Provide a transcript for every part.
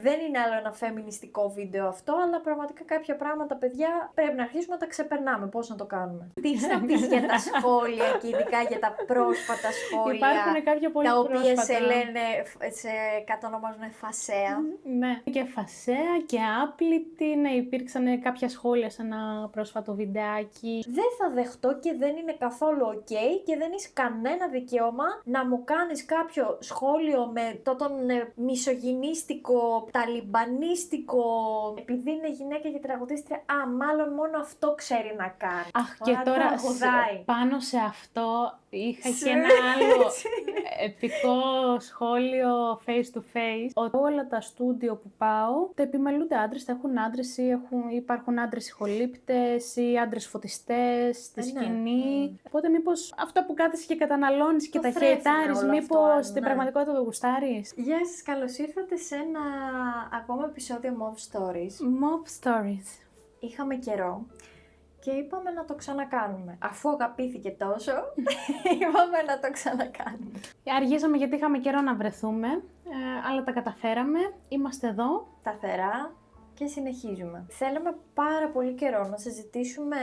Δεν είναι άλλο ένα φεμινιστικό βίντεο αυτό, αλλά πραγματικά κάποια πράγματα, παιδιά, πρέπει να αρχίσουμε να τα ξεπερνάμε. Πώς να το κάνουμε. Τι θα πεις για τα σχόλια και ειδικά για τα πρόσφατα σχόλια. Υπάρχουν κάποια πολύ τα οποία πρόσφατα. σε λένε, σε κατονομάζουν φασέα. Ναι, και φασέα και άπλητη. Ναι, υπήρξαν κάποια σχόλια σε ένα πρόσφατο βιντεάκι. Δεν θα δεχτώ και δεν είναι καθόλου ok και δεν έχει κανένα δικαίωμα να μου κάνεις κάποιο σχόλιο με τον μισογυνίστικο, ταλιμπανίστικο, επειδή είναι γυναίκα και τραγουδίστρια. Μάλλον μόνο αυτό ξέρει να κάνει. Αχ, και τώρα πάνω σε αυτό είχα και ένα άλλο επικό σχόλιο face to face. Ότι όλα τα στούντιο που πάω τα επιμελούνται άντρες, τα έχουν άντρες ή υπάρχουν άντρες ηχολήπτες ή άντρες φωτιστές στη σκηνή. Οπότε μήπως αυτά που κάθεσαι και καταναλώνεις και τα χαιτάρεις, μήπως στην πραγματικότητα το γουστάρεις. Γεια σας, καλώς ήρθατε σε ένα ακόμα επεισόδιο Mov Stories. Mov Stories. Είχαμε καιρό και είπαμε να το ξανακάνουμε. Αφού αγαπήθηκε τόσο, είπαμε να το ξανακάνουμε. Αργήσαμε γιατί είχαμε καιρό να βρεθούμε, αλλά τα καταφέραμε. Είμαστε εδώ. Σταθερά. Και συνεχίζουμε. Θέλαμε πάρα πολύ καιρό να συζητήσουμε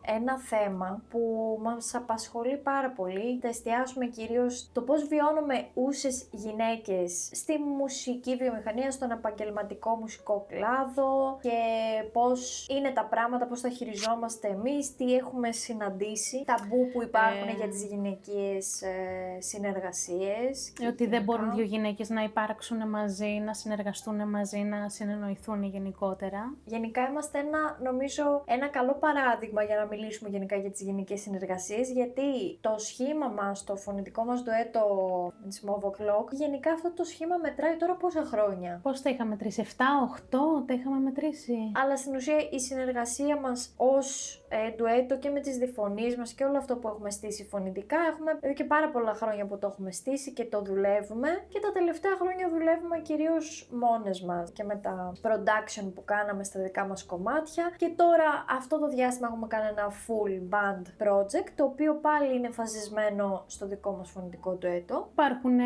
ένα θέμα που μας απασχολεί πάρα πολύ. Θα εστιάσουμε κυρίως το πώς βιώνουμε ούσες γυναίκες στη μουσική βιομηχανία, στον επαγγελματικό μουσικό κλάδο και πώς είναι τα πράγματα, πώς τα χειριζόμαστε εμείς, τι έχουμε συναντήσει, ταμπού που υπάρχουν για τις γυναικείες συνεργασίες. Ότι δεν μπορούν δύο γυναίκες να υπάρξουν μαζί, να συνεργαστούν μαζί, να συνεννοηθούν γενικότερα. Γενικά είμαστε νομίζω ένα καλό παράδειγμα για να μιλήσουμε γενικά για τις γυναικές συνεργασίες, γιατί το σχήμα μας, το φωνητικό μας ντουέτο της Mov O'Clock, γενικά αυτό το σχήμα μετράει τώρα πόσα χρόνια. Πώς τα είχαμε μετρήσει, 7-8 τα είχαμε μετρήσει. Αλλά στην ουσία η συνεργασία μας ως ντουέτο και με τις διφωνίες μας και όλο αυτό που έχουμε στήσει φωνητικά, έχουμε εδώ και πάρα πολλά χρόνια που το έχουμε στήσει και το δουλεύουμε, και τα τελευταία χρόνια δουλεύουμε κυρίως μόνες μας και με τα production που κάναμε στα δικά μας κομμάτια, και τώρα αυτό το διάστημα έχουμε κάνει ένα full band project, το οποίο πάλι είναι φασισμένο στο δικό μας φωνητικό ντουέτο. Υπάρχουν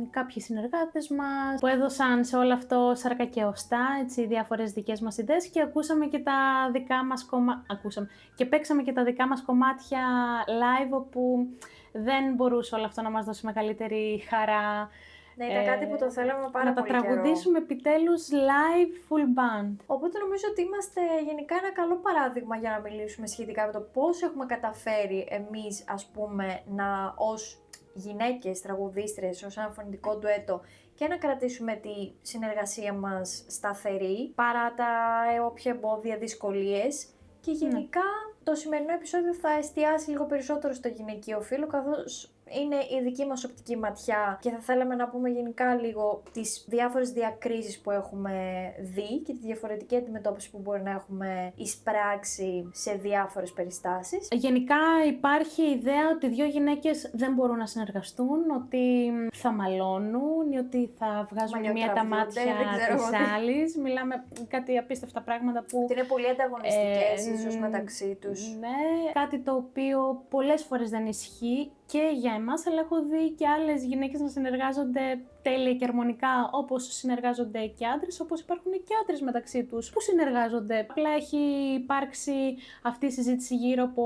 κάποιοι συνεργάτες μας που έδωσαν σε όλο αυτό σάρκα και οστά, έτσι, διάφορες δικές μας ιδέες, και ακούσαμε και τα δικά μας και παίξαμε και τα δικά μας κομμάτια live, όπου δεν μπορούσε όλο αυτό να μας δώσει μεγαλύτερη χαρά. Ναι, ήταν κάτι που το θέλαμε πάρα πολύ καιρό. Να τα τραγουδήσουμε επιτέλους live full band. Οπότε νομίζω ότι είμαστε γενικά ένα καλό παράδειγμα για να μιλήσουμε σχετικά με το πώς έχουμε καταφέρει εμείς, ας πούμε, να ως γυναίκες τραγουδίστρες, ως ένα φωνητικό ντουέτο, και να κρατήσουμε τη συνεργασία μας σταθερή παρά τα όποια εμπόδια, δυσκολίες. Και γενικά το σημερινό επεισόδιο θα εστιάσει λίγο περισσότερο στο γυναικείο φύλο, καθώς είναι η δική μας οπτική ματιά και θα θέλαμε να πούμε γενικά λίγο τις διάφορες διακρίσεις που έχουμε δει και τη διαφορετική αντιμετώπιση που μπορεί να έχουμε εισπράξει σε διάφορες περιστάσεις. Γενικά υπάρχει η ιδέα ότι δύο γυναίκες δεν μπορούν να συνεργαστούν, ότι θα μαλώνουν ή ότι θα βγάζουν η μία τα μάτια της άλλης. Μιλάμε κάτι απίστευτα πράγματα που είναι πολύ ανταγωνιστικές ίσως μεταξύ τους. Ναι, κάτι το οποίο πολλές φορές δεν ισχύει και για εμάς, αλλά έχω δει και άλλες γυναίκες να συνεργάζονται τέλεια και αρμονικά, όπως συνεργάζονται και άντρες, όπως υπάρχουν και άντρες μεταξύ τους που συνεργάζονται. Απλά έχει υπάρξει αυτή η συζήτηση γύρω από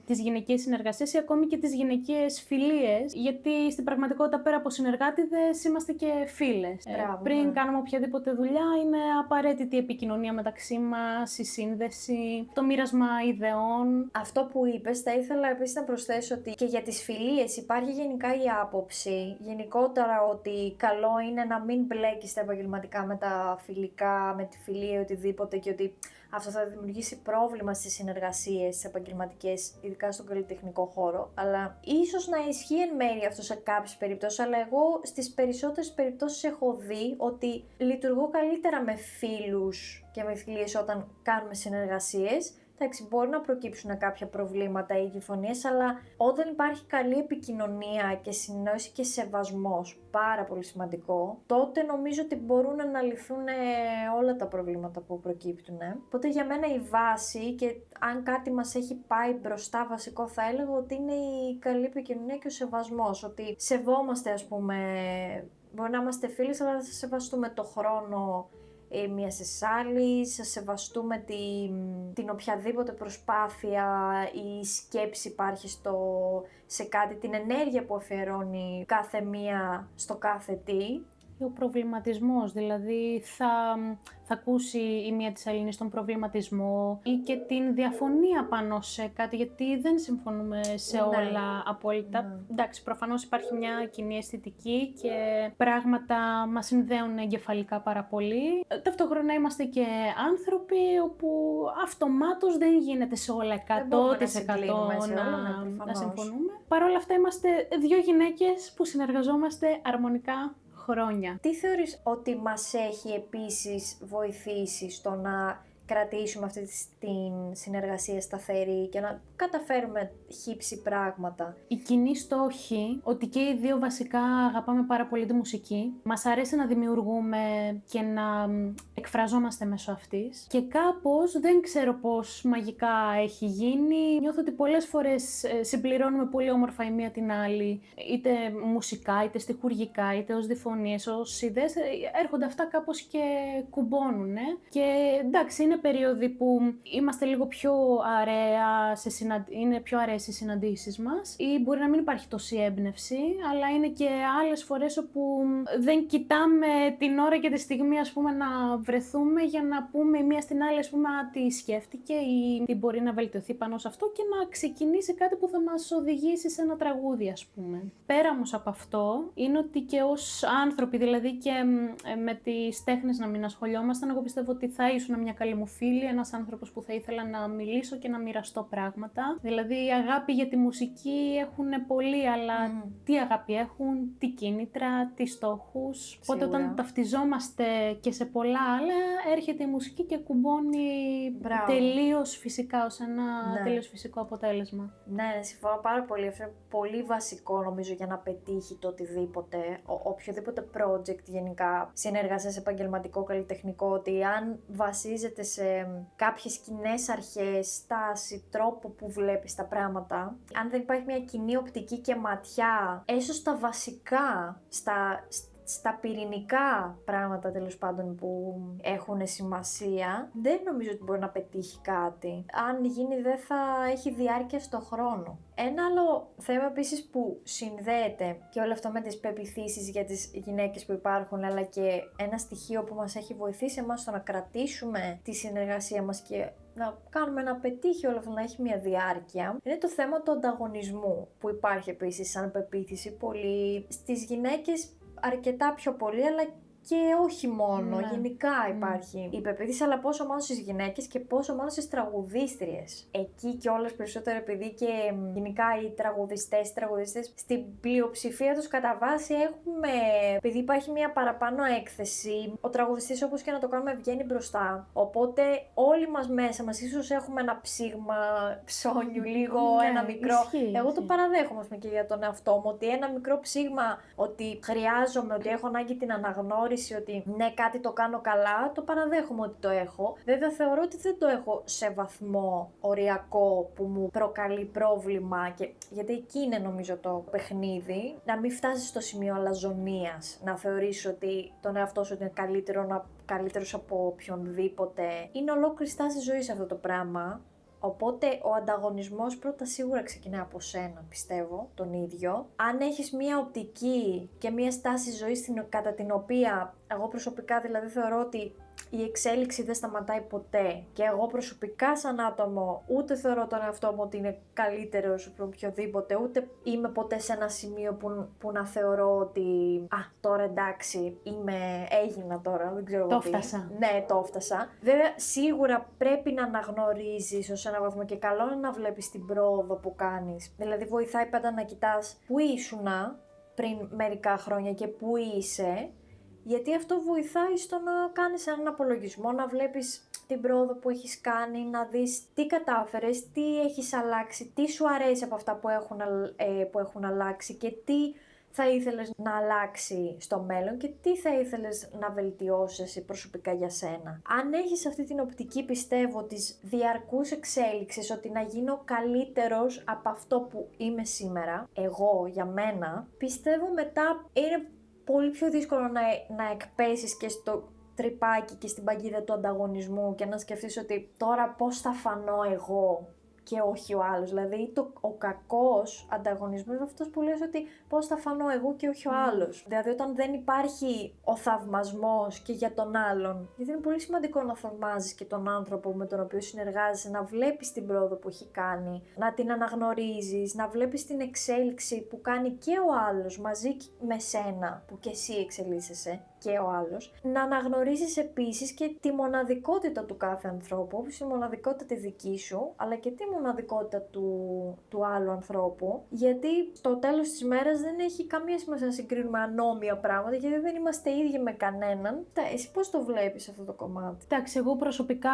τις γυναικείες συνεργασίες ή ακόμη και τις γυναικείες φιλίες, γιατί στην πραγματικότητα πέρα από συνεργάτηδες είμαστε και φίλες. Πριν κάνουμε οποιαδήποτε δουλειά, είναι απαραίτητη η επικοινωνία μεταξύ μας, η σύνδεση, το μοίρασμα ιδεών. Αυτό που είπες, θα ήθελα επίσης να προσθέσω ότι και για τις φιλίες υπάρχει γενικά η άποψη, γενικότερα, ότι καλό είναι να μην μπλέκεις τα επαγγελματικά με τα φιλικά, με τη φιλία ή οτιδήποτε, και ότι αυτό θα δημιουργήσει πρόβλημα στις συνεργασίες, στις επαγγελματικές, ειδικά στον καλλιτεχνικό χώρο. Αλλά ίσως να ισχύει εν μέρει αυτό σε κάποιες περιπτώσεις, αλλά εγώ στις περισσότερες περιπτώσεις έχω δει ότι λειτουργώ καλύτερα με φίλους και με φιλίες όταν κάνουμε συνεργασίες. Εντάξει, μπορεί να προκύψουν κάποια προβλήματα ή διαφωνίες, αλλά όταν υπάρχει καλή επικοινωνία και συνεννόηση και σεβασμός, πάρα πολύ σημαντικό, τότε νομίζω ότι μπορούν να λυθούν όλα τα προβλήματα που προκύπτουν. Οπότε για μένα η βάση, και αν κάτι μας έχει πάει μπροστά, βασικό θα έλεγα ότι είναι η καλή επικοινωνία και ο σεβασμός. Ότι σεβόμαστε, ας πούμε, Μπορεί να είμαστε φίλες, αλλά θα σεβαστούμε το χρόνο μία της άλλης, θα σεβαστούμε την οποιαδήποτε προσπάθεια ή σκέψη υπάρχει σε κάτι, την ενέργεια που αφιερώνει κάθε μία στο κάθε τι. Ο προβληματισμός, δηλαδή θα ακούσει η μία της Ελλήνης τον προβληματισμό ή και την διαφωνία πάνω σε κάτι, γιατί δεν συμφωνούμε σε όλα απόλυτα. Εντάξει, προφανώς υπάρχει μια κοινή αισθητική και πράγματα μας συνδέουν εγκεφαλικά πάρα πολύ. Ταυτόχρονα είμαστε και άνθρωποι όπου αυτομάτως δεν γίνεται σε όλα 100% να συμφωνούμε. Παρ' όλα αυτά είμαστε δύο γυναίκες που συνεργαζόμαστε αρμονικά χρόνια. Τι θεωρείς ότι μας έχει επίσης βοηθήσει στο να κρατήσουμε αυτή την συνεργασία σταθερή και να καταφέρουμε χύψη πράγματα? Η κοινή στόχη, ότι και οι δύο βασικά αγαπάμε πάρα πολύ τη μουσική. Μας αρέσει να δημιουργούμε και να εκφραζόμαστε μέσω αυτής. Και κάπως, δεν ξέρω πώς μαγικά έχει γίνει, νιώθω ότι πολλές φορές συμπληρώνουμε πολύ όμορφα η μία την άλλη, είτε μουσικά, είτε στιχουργικά, είτε ως διφωνίες, ως ιδέες. Έρχονται αυτά κάπως και κουμπώνουνε. Και εντάξει, είναι περίοδοι που είμαστε λίγο πιο είναι πιο αραιές οι συναντήσεις μας ή μπορεί να μην υπάρχει τόση έμπνευση, αλλά είναι και άλλες φορές όπου δεν κοιτάμε την ώρα και τη στιγμή, ας πούμε, να βρεθούμε για να πούμε η μία στην άλλη, ας πούμε, τι σκέφτηκε ή τι μπορεί να βελτιωθεί πάνω σε αυτό και να ξεκινήσει κάτι που θα μας οδηγήσει σε ένα τραγούδι, ας πούμε. Πέρα όμως από αυτό, είναι ότι και ως άνθρωποι, δηλαδή και με τις τέχνες να μην ασχολιόμασταν, εγώ πιστεύω ότι θα ήσουν μια καλή μου φίλη, ένας άνθρωπος που θα ήθελα να μιλήσω και να μοιραστώ πράγματα. Δηλαδή, η αγάπη για τη μουσική έχουν πολλοί, αλλά τι αγάπη έχουν, τι κίνητρα, τι στόχους. Οπότε όταν ταυτιζόμαστε και σε πολλά άλλα, έρχεται η μουσική και κουμπώνει τελείως φυσικά, ως ένα τελείως φυσικό αποτέλεσμα. Ναι, συμφωνώ πάρα πολύ. Αυτό είναι πολύ βασικό, νομίζω, για να πετύχει το οτιδήποτε, οποιοδήποτε project γενικά, συνεργασία σε επαγγελματικό, καλλιτεχνικό, ότι αν βασίζεται σε κάποιες κοινές αρχές, στάση, τρόπο που βλέπεις τα πράγματα, αν δεν υπάρχει μια κοινή οπτική και ματιά, έστω στα βασικά, στα πυρηνικά πράγματα τέλος πάντων που έχουν σημασία, δεν νομίζω ότι μπορεί να πετύχει κάτι. Αν γίνει, δεν θα έχει διάρκεια στο χρόνο. Ένα άλλο θέμα επίσης που συνδέεται και όλο αυτό με τις πεποιθήσεις για τις γυναίκες που υπάρχουν, αλλά και ένα στοιχείο που μας έχει βοηθήσει εμάς στο να κρατήσουμε τη συνεργασία μας και να κάνουμε να πετύχει όλο αυτό, να έχει μια διάρκεια, είναι το θέμα του ανταγωνισμού που υπάρχει επίσης σαν πεποίθηση πολύ στις γυναίκες, αρκετά πιο πολύ, αλλά και όχι μόνο, γενικά υπάρχει η πεποίθηση, αλλά πόσο μάλλον στις γυναίκες και πόσο μάλλον στις τραγουδίστριες. Εκεί και όλες περισσότερο, επειδή και γενικά οι τραγουδιστές στην πλειοψηφία τους κατά βάση έχουμε, επειδή υπάρχει μια παραπάνω έκθεση, ο τραγουδιστής όπως και να το κάνουμε βγαίνει μπροστά, οπότε όλοι μας μέσα μας ίσως έχουμε ένα ψήγμα ψώνιου λίγο, ένα μικρό, εγώ το παραδέχομαι και για τον εαυτό μου, ότι ένα μικρό ψήγμα, ότι χρειάζομαι, ότι έχω ανάγκη την αναγνώριση, ότι ναι, κάτι το κάνω καλά, το παραδέχομαι ότι το έχω. Βέβαια θεωρώ ότι δεν το έχω σε βαθμό οριακό που μου προκαλεί πρόβλημα, γιατί εκεί είναι νομίζω το παιχνίδι, να μην φτάσεις στο σημείο αλαζονίας, να θεωρείς ότι τον εαυτό σου είναι καλύτερος από οποιονδήποτε. Είναι ολόκληρη στάση ζωής αυτό το πράγμα. Οπότε ο ανταγωνισμός πρώτα σίγουρα ξεκινάει από σένα, πιστεύω, τον ίδιο. Αν έχεις μία οπτική και μία στάση ζωής κατά την οποία εγώ προσωπικά δηλαδή θεωρώ ότι η εξέλιξη δεν σταματάει ποτέ και εγώ προσωπικά σαν άτομο ούτε θεωρώ τον εαυτό μου ότι είναι καλύτερος από οποιοδήποτε, ούτε είμαι ποτέ σε ένα σημείο που να θεωρώ ότι τώρα εντάξει, έγινα τώρα, δεν ξέρω το φτάσα. Ναι, το φτάσα. Βέβαια, σίγουρα πρέπει να αναγνωρίζεις ως ένα βαθμό και καλό είναι να βλέπεις την πρόοδο που κάνεις. Δηλαδή, βοηθάει πάντα να κοιτάς πού ήσουνα πριν μερικά χρόνια και πού είσαι. Γιατί αυτό βοηθάει στο να κάνεις έναν απολογισμό, να βλέπεις την πρόοδο που έχεις κάνει, να δεις τι κατάφερες, τι έχεις αλλάξει, τι σου αρέσει από αυτά που έχουν αλλάξει και τι θα ήθελες να αλλάξει στο μέλλον και τι θα ήθελες να βελτιώσεις προσωπικά για σένα. Αν έχεις αυτή την οπτική, πιστεύω, της διαρκούς εξέλιξης, ότι να γίνω καλύτερος από αυτό που είμαι σήμερα, εγώ για μένα, πιστεύω μετά είναι πολύ πιο δύσκολο να εκπέσεις και στο τρυπάκι και στην παγίδα του ανταγωνισμού και να σκεφτείς ότι τώρα πώς θα φανώ εγώ και όχι ο άλλος. Δηλαδή ο κακός ανταγωνισμός είναι αυτός που λες ότι πώς θα φανώ εγώ και όχι ο άλλος. Δηλαδή όταν δεν υπάρχει ο θαυμασμός και για τον άλλον, γιατί είναι πολύ σημαντικό να θαυμάζεις και τον άνθρωπο με τον οποίο συνεργάζεσαι, να βλέπεις την πρόοδο που έχει κάνει, να την αναγνωρίζεις, να βλέπεις την εξέλιξη που κάνει και ο άλλος μαζί με σένα που και εσύ εξελίσσεσαι και ο άλλος. Να αναγνωρίζεις επίσης και τη μοναδικότητα του κάθε ανθρώπου, όπως η μοναδικότητα τη δική σου, αλλά και τη μοναδικότητα του άλλου ανθρώπου, γιατί στο τέλος της μέρας δεν έχει καμία σημασία να συγκρίνουμε ανώμια πράγματα, γιατί δεν είμαστε ίδιοι με κανέναν. Εσύ πώς το βλέπεις αυτό το κομμάτι? Εντάξει, εγώ προσωπικά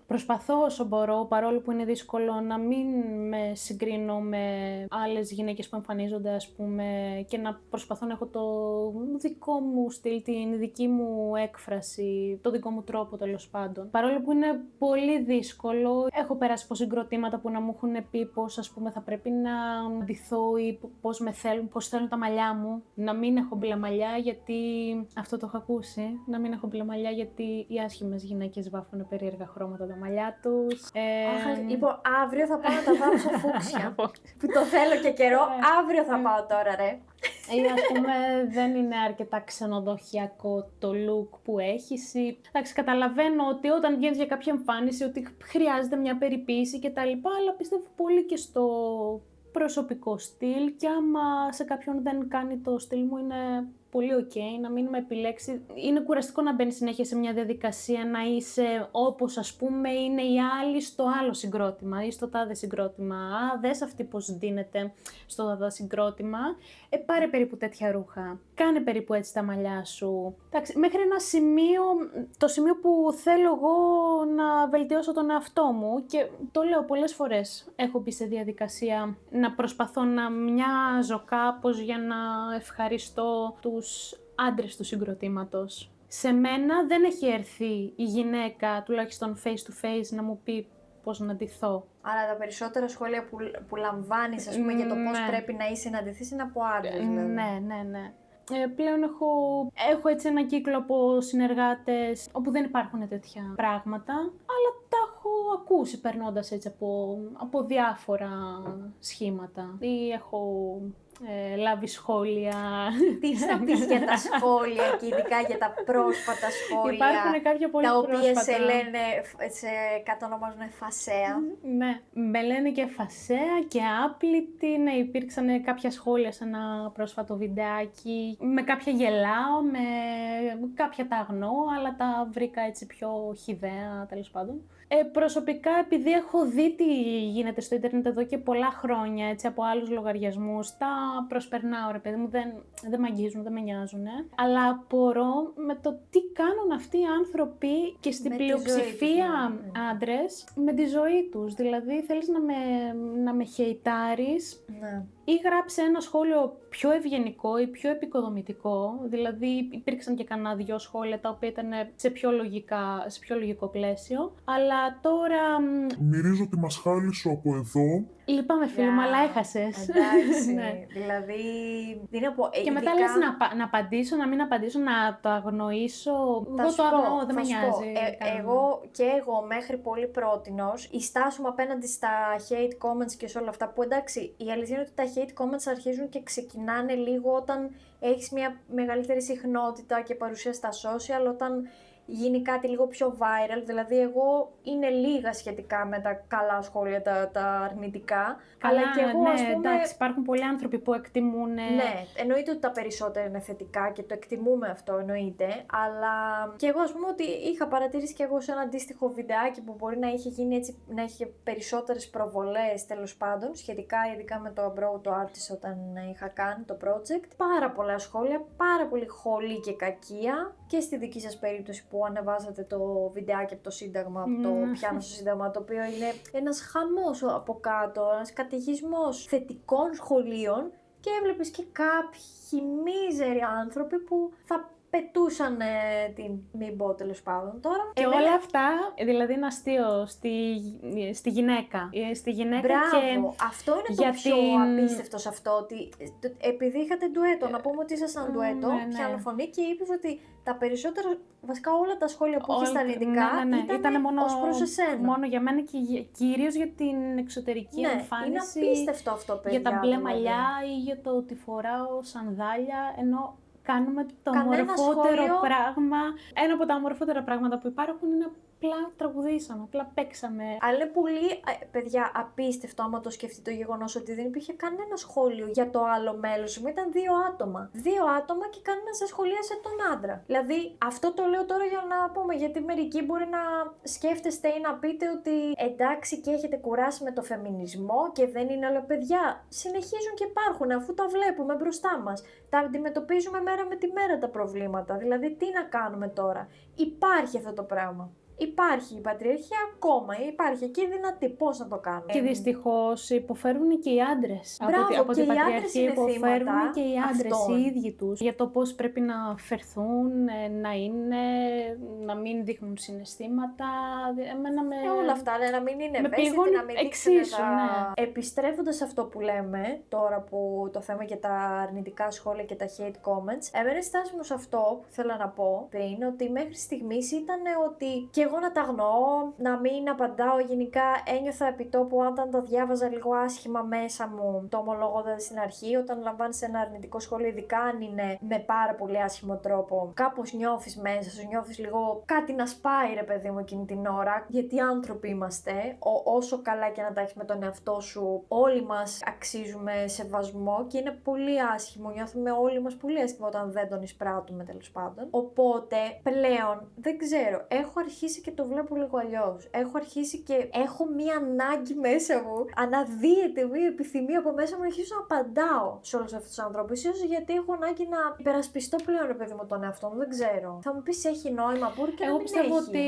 προσπαθώ όσο μπορώ, παρόλο που είναι δύσκολο, να μην με συγκρίνω με άλλες γυναίκες που εμφανίζονται, ας πούμε, και να προσπαθώ να έχω το δικό μου στυλ, την δική μου έκφραση, το δικό μου τρόπο τέλος πάντων. Παρόλο που είναι πολύ δύσκολο, έχω περάσει από συγκροτήματα που να μου έχουν πει πώς, ας πούμε, θα πρέπει να ντυθώ ή πώς με θέλουν, πώς θέλουν τα μαλλιά μου. Να μην έχω μπλε μαλλιά, γιατί αυτό το έχω ακούσει. Να μην έχω μπλε μαλλιά, γιατί οι άσχημες γυναίκες βάφουν περίεργα χρώματα τα μαλλιά τους. Λοιπόν, αύριο θα πάω να τα βάψω φούξια. Που το θέλω και καιρό. Αύριο θα πάω τώρα, ρε. Ή ας πούμε δεν είναι αρκετά ξενοδοχειακό το look που έχεις. Εντάξει, καταλαβαίνω ότι όταν βγαίνεις για κάποια εμφάνιση ότι χρειάζεται μια περιποίηση κτλ. Αλλά πιστεύω πολύ και στο προσωπικό στυλ, και άμα σε κάποιον δεν κάνει το στυλ μου είναι πολύ ok να μην με επιλέξει. Είναι κουραστικό να μπαίνεις συνέχεια σε μια διαδικασία να είσαι όπως, ας πούμε, είναι οι άλλοι στο άλλο συγκρότημα ή στο τάδε συγκρότημα. Δες αυτή πώς ντύνεται στο τάδε συγκρότημα. Πάρε περίπου τέτοια ρούχα. Κάνε περίπου έτσι τα μαλλιά σου. Εντάξει, μέχρι ένα σημείο, το σημείο που θέλω εγώ να βελτιώσω τον εαυτό μου, και το λέω πολλές φορές, έχω μπει σε διαδικασία να προσπαθώ να μοιάζω κάπως για να ευχαριστώ τους άντρες του συγκροτήματος. Σε μένα δεν έχει έρθει η γυναίκα, τουλάχιστον face to face, να μου πει πώς να ντυθώ. Άρα τα περισσότερα σχόλια που λαμβάνεις, ας πούμε, για το πώς πρέπει να είσαι να ντυθείς είναι από άντρες, δηλαδή. Ναι. Πλέον έχω έτσι ένα κύκλο από συνεργάτες όπου δεν υπάρχουν τέτοια πράγματα, αλλά τα έχω ακούσει περνώντας έτσι από διάφορα σχήματα ή έχω λάβει σχόλια. Τι θα πεις για τα σχόλια και ειδικά για τα πρόσφατα σχόλια? Υπάρχουν κάποια πολύ τα πρόσφατα. οποία σε λένε, σε κατονομάζουν φασέα. Ναι, με λένε και φασέα και άπλητη. Ναι, υπήρξαν κάποια σχόλια σε ένα πρόσφατο βιντεάκι. Με κάποια γελάω, με κάποια τα αγνώ, αλλά τα βρήκα έτσι πιο χυδαία, τέλος πάντων. Προσωπικά, επειδή έχω δει τι γίνεται στο ίντερνετ εδώ και πολλά χρόνια, έτσι, από άλλους λογαριασμούς, τα προσπερνάω, ρε παιδί μου, δεν μ' αγγίζουν, δεν με νοιάζουν. Αλλά απορώ με το τι κάνουν αυτοί οι άνθρωποι και στην πλειοψηφία άντρες με τη ζωή τους. Δηλαδή, θέλεις να με χεϊτάρεις. Ναι. Ή γράψε ένα σχόλιο πιο ευγενικό ή πιο επικοδομητικό, δηλαδή υπήρξαν και κανένα δυο σχόλια τα οποία ήταν σε πιο λογικό πλαίσιο, αλλά τώρα... Μυρίζω τη μασχάλη σου από εδώ. Λυπάμαι φίλε μου, αλλά έχασες. Εντάξει, δηλαδή... Και μετά λες να απαντήσω, να μην απαντήσω, να το αγνοήσω. Εγώ το αγνοώ, δεν με νοιάζει. Εγώ μέχρι πολύ πρότινος, η στάση μου απέναντι στα hate comments και σε όλα αυτά, που εντάξει, η αλήθεια είναι ότι τα hate comments αρχίζουν και ξεκινάνε λίγο όταν έχεις μια μεγαλύτερη συχνότητα και παρουσία στα social, όταν γίνει κάτι λίγο πιο viral, δηλαδή εγώ είναι λίγα σχετικά με τα καλά σχόλια, τα αρνητικά, αλλά και εγώ, ας πούμε... εντάξει, υπάρχουν πολλοί άνθρωποι που εκτιμούν... Ναι, εννοείται ότι τα περισσότερα είναι θετικά και το εκτιμούμε αυτό, εννοείται, αλλά και εγώ, ας πούμε, ότι είχα παρατηρήσει και εγώ σε ένα αντίστοιχο βιντεάκι που μπορεί να είχε γίνει έτσι, να είχε περισσότερες προβολές, τέλος πάντων, σχετικά ειδικά με το Abroad Artist όταν είχα κάνει το project, πάρα πολλά σχόλια, πάρα πολύ χολή και κακία, και στη δική σας περίπτωση που ανεβάσατε το βιντεάκι από το Σύνταγμα, από το πιάνω στο Σύνταγμα, το οποίο είναι ένας χαμός από κάτω, ένας καταιγισμός θετικών σχολείων, και έβλεπες και κάποιοι μίζεροι άνθρωποι που θα πετούσαν την μην πω τέλος πάντων τώρα. Και όλα αυτά, δηλαδή είναι αστείο στη γυναίκα. Στη γυναίκα. Μπράβο, και αυτό είναι για το πιο την- απίστευτο σε αυτό, ότι επειδή είχατε ντουέτο, να πούμε ότι ήσασταν ντουέτο, ναι, ναι. πιανοφωνή και είπες ότι τα περισσότερα, βασικά όλα τα σχόλια που είχες στα αρνητικά Ήτανε μόνο, ως προς εσένα. μόνο για μένα και κυρίως για την εξωτερική Ναι, εμφάνιση. είναι απίστευτο αυτό, παιδιά. Για τα μπλε δηλαδή. μαλλιά ή για το ότι φοράω σανδάλια, ενώ κάνουμε το Κανένα ομορφότερο σχόλιο. πράγμα. Ένα από τα ομορφότερα πράγματα που υπάρχουν είναι απλά τραγουδήσαμε, απλά παίξαμε. Αλλά είναι πολύ, παιδιά, απίστευτο άμα το σκεφτεί το γεγονός ότι δεν υπήρχε κανένα σχόλιο για το άλλο μέλος μου. Ήταν 2 άτομα. 2 άτομα και κανένας δεν σχολίασε τον άντρα. Δηλαδή, αυτό το λέω τώρα για να πούμε, γιατί μερικοί μπορεί να σκέφτεστε ή να πείτε ότι εντάξει και έχετε κουράσει με το φεμινισμό και δεν είναι όλα παιδιά. Συνεχίζουν και υπάρχουν αφού τα βλέπουμε μπροστά μας. Τα αντιμετωπίζουμε μέρα με τη μέρα τα προβλήματα. Δηλαδή, τι να κάνουμε τώρα. Υπάρχει αυτό το πράγμα. Υπάρχει η πατριαρχία ακόμα, υπάρχει και δυνατή. Πώς να το κάνουμε. Και δυστυχώς υποφέρουν και οι άντρες. Μπράβο, από και την οι άντρες πατριαρχία είναι υποφέρουν θύματα και οι άντρες αυτών. οι ίδιοι τους. Για το πώς πρέπει να φερθούν, να είναι, να μην δείχνουν συναισθήματα. Εμένα με... Όλα αυτά, να μην είναι με ευαίσθητοι, πληγώνει να μην δείξουν εξίσου, τα... ναι. Επιστρέφοντας σε αυτό που λέμε, τώρα που το θέμα και τα αρνητικά σχόλια και τα hate comments, εμένα η στάση μου σε αυτό που θέλω να πω πριν, ότι μέχρι στιγμής ήταν ότι και εγώ να τα αγνοώ, να μην απαντάω γενικά, ένιωθα επιτόπου όταν τα διάβαζα λίγο άσχημα μέσα μου, το ομολόγοντα στην αρχή, όταν λαμβάνεις ένα αρνητικό σχόλιο, ειδικά αν είναι με πάρα πολύ άσχημο τρόπο, κάπως νιώθεις μέσα σου, νιώθεις λίγο κάτι να σπάει ρε παιδί μου εκείνη την ώρα, γιατί άνθρωποι είμαστε, όσο καλά και να τα έχεις με τον εαυτό σου, όλοι μας αξίζουμε σεβασμό και είναι πολύ άσχημο, νιώθουμε όλοι μας πολύ άσχημο όταν δεν τον εισπράττουμε τέλος πάντων. Οπότε πλέον δεν ξέρω, έχω αρχίσει και το βλέπω λίγο αλλιώς. Έχω αρχίσει και έχω μία ανάγκη μέσα μου, αναδύεται μία επιθυμία από μέσα μου να αρχίσω να απαντάω σε όλους αυτούς τους ανθρώπους. Ίσως γιατί έχω ανάγκη να υπερασπιστώ πλέον ρε παιδί μου τον εαυτό μου, δεν ξέρω. Θα μου πεις έχει νόημα, μπορεί και να Εγώ μην πιστεύω έχει. ότι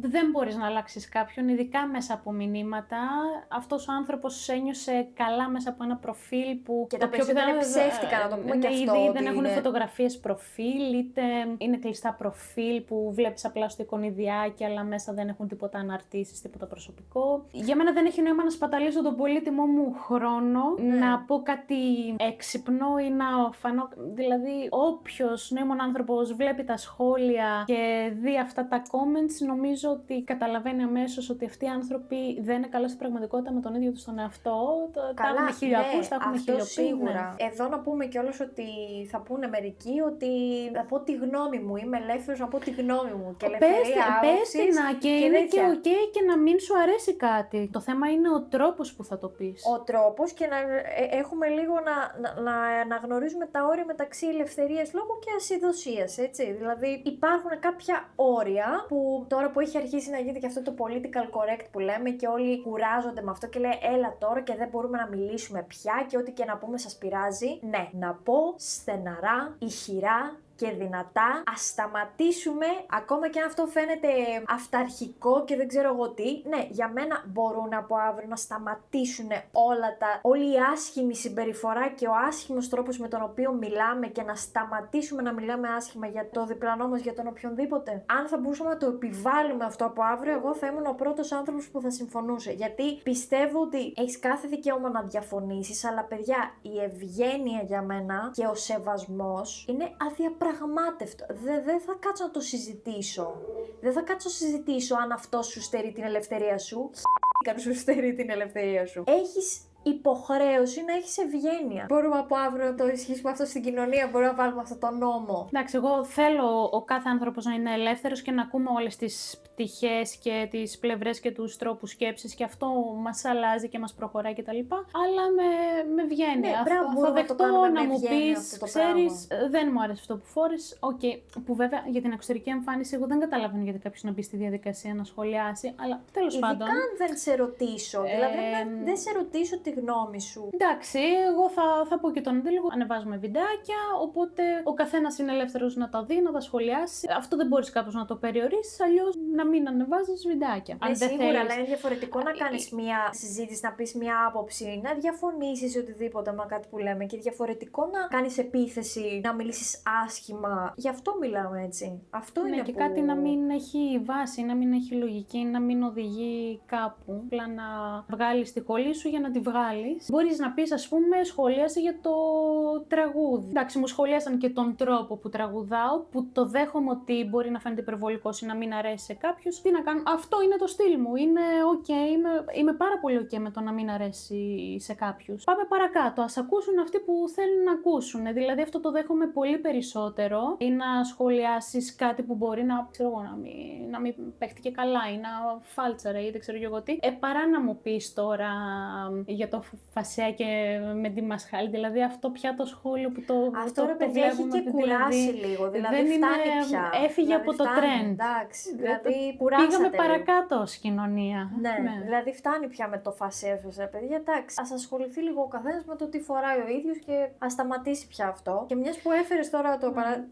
δεν μπορείς να αλλάξεις κάποιον, ειδικά μέσα από μηνύματα. Αυτός ο άνθρωπος ένιωσε καλά μέσα από ένα προφίλ που... Και τα περισσότερα είναι ψεύτικα, να το πούμε και αυτό, Ήδη ότι δεν έχουν είναι... φωτογραφίες προφίλ, είτε είναι κλειστά προφίλ που βλέπεις απλά στο εικονιδιάκι, αλλά μέσα δεν έχουν τίποτα αναρτήσεις, τίποτα προσωπικό. Για μένα δεν έχει νόημα να σπαταλήσω τον πολύτιμό μου χρόνο, να πω κάτι έξυπνο ή να φανώ... Δηλαδή, όποιος νοήμων άνθρωπος βλέπει τα σχόλια και δει αυτά τα comments, νομίζω ότι καταλαβαίνει αμέσως ότι αυτοί οι άνθρωποι δεν είναι καλά στην πραγματικότητα με τον ίδιο τους τον εαυτό. Τα έχουμε χιλιοακούς, τα έχουμε αυτό χιλιοπεί. σίγουρα. Εδώ να πούμε κιόλας ότι θα πούνε μερικοί ότι θα πω τη γνώμη μου, είμαι ελεύθερος να πω τη γνώμη μου και ελευθερία άποψης και είναι και τέτοια. ok και να μην σου αρέσει κάτι. Το θέμα είναι ο τρόπος που θα το πεις. Ο τρόπος και να έχουμε λίγο να αναγνωρίζουμε τα όρια μεταξύ ελευθερίας λόγου και ασυδοσίας, έτσι. Δηλαδή υπάρχουν κάποια όρια που τώρα που έχει αρχίσει να γίνεται και αυτό το political correct που λέμε και όλοι κουράζονται με αυτό και λέει έλα τώρα και δεν μπορούμε να μιλήσουμε πια και ό,τι και να πούμε σας πειράζει. Ναι, να πω στεναρά, ηχηρά και δυνατά, ας σταματήσουμε, ακόμα και αν αυτό φαίνεται αυταρχικό και δεν ξέρω εγώ τι, ναι, για μένα μπορούν από αύριο να σταματήσουν όλη η άσχημη συμπεριφορά και ο άσχημος τρόπος με τον οποίο μιλάμε και να σταματήσουμε να μιλάμε άσχημα για το διπλανό μας, για τον οποιονδήποτε. Αν θα μπορούσαμε να το επιβάλλουμε αυτό από αύριο, εγώ θα ήμουν ο πρώτος άνθρωπος που θα συμφωνούσε. Γιατί πιστεύω ότι έχεις κάθε δικαίωμα να διαφωνήσεις, αλλά παιδιά, η ευγένεια για μένα και ο σεβασμός είναι αδιαπραγμάτευτο. Δεν θα κάτσω να το συζητήσω. Δεν θα κάτσω να συζητήσω αν αυτό σου στερεί την ελευθερία σου. Χ***κα σου στερεί την ελευθερία σου. Έχεις υποχρέωση να έχεις ευγένεια. Μπορούμε από αύριο να το ισχύσουμε αυτό στην κοινωνία, μπορούμε να βάλουμε αυτό το νόμο. Εντάξει, εγώ θέλω ο κάθε άνθρωπος να είναι ελεύθερος και να ακούμε όλες τις πτυχές και τις πλευρές και τους τρόπους σκέψης και αυτό μας αλλάζει και μας προχωράει κτλ. Αλλά με ευγένεια. Ναι, μπράβο, θα δεχτώ να μου πεις, αυτό το ξέρεις, δεν μου άρεσε αυτό που φόρες. Που βέβαια για την εξωτερική εμφάνιση εγώ δεν καταλαβαίνω γιατί κάποιος να μπει στη διαδικασία να σχολιάσει, αλλά τέλος πάντων. Ειδικά αν δεν σε ρωτήσω. Δηλαδή, δεν σε ρωτήσω τη γνώμη σου. Εντάξει, εγώ θα πω και τον αντίλογο. Ανεβάζουμε βιντεάκια, οπότε ο καθένας είναι ελεύθερος να τα δει, να τα σχολιάσει. Αυτό δεν μπορείς κάπως να το περιορίσεις, αλλιώς να μην ανεβάζεις βιντεάκια. Ναι, σίγουρα, αλλά είναι διαφορετικό να κάνεις μια συζήτηση, να πεις μια άποψη, να διαφωνήσεις οτιδήποτε με κάτι που λέμε και διαφορετικό να κάνεις επίθεση, να μιλήσεις άσχημα. Γι' αυτό μιλάμε έτσι. Αυτό είναι και που... κάτι να μην έχει βάση, να μην έχει λογική, να μην οδηγεί κάπου. Απλά να βγάλεις τη χολή σου για να τη βγάλεις. Μπορείς να πεις, ας πούμε, σχολίασε για το τραγούδι. Εντάξει, μου σχολίασαν και τον τρόπο που τραγουδάω, που το δέχομαι ότι μπορεί να φαίνεται υπερβολικός ή να μην αρέσει σε κάποιους. Τι να κάνω, αυτό είναι το στυλ μου. Είναι ok, είμαι πάρα πολύ ok με το να μην αρέσει σε κάποιους. Πάμε παρακάτω. Ας ακούσουν αυτοί που θέλουν να ακούσουν. Δηλαδή, αυτό το δέχομαι πολύ περισσότερο. Ή να σχολιάσεις κάτι που μπορεί να, ξέρω εγώ, να μην παίχτηκε καλά ή να φάλτσαρε ή δεν ξέρω εγώ τι. Παρά να μου πεις τώρα για το φασέα και με τη μασχάλη. Δηλαδή, αυτό πια το σχόλιο που το. Αυτό ρε παιδιά έχει και κουράσει λίγο. Δηλαδή, δεν φτάνει είναι, πια. έφυγε δηλαδή, από το φτάνει, trend. Εντάξει, δηλαδή, κουράσατε. Πήγαμε λίγο. παρακάτω ως κοινωνία. Ναι, δηλαδή φτάνει πια με το φασαίο σας, ρε παιδιά. Εντάξει, ας ασχοληθεί λίγο ο καθένας με το τι φοράει ο ίδιος και ας σταματήσει πια αυτό. Και μιας που έφερες τώρα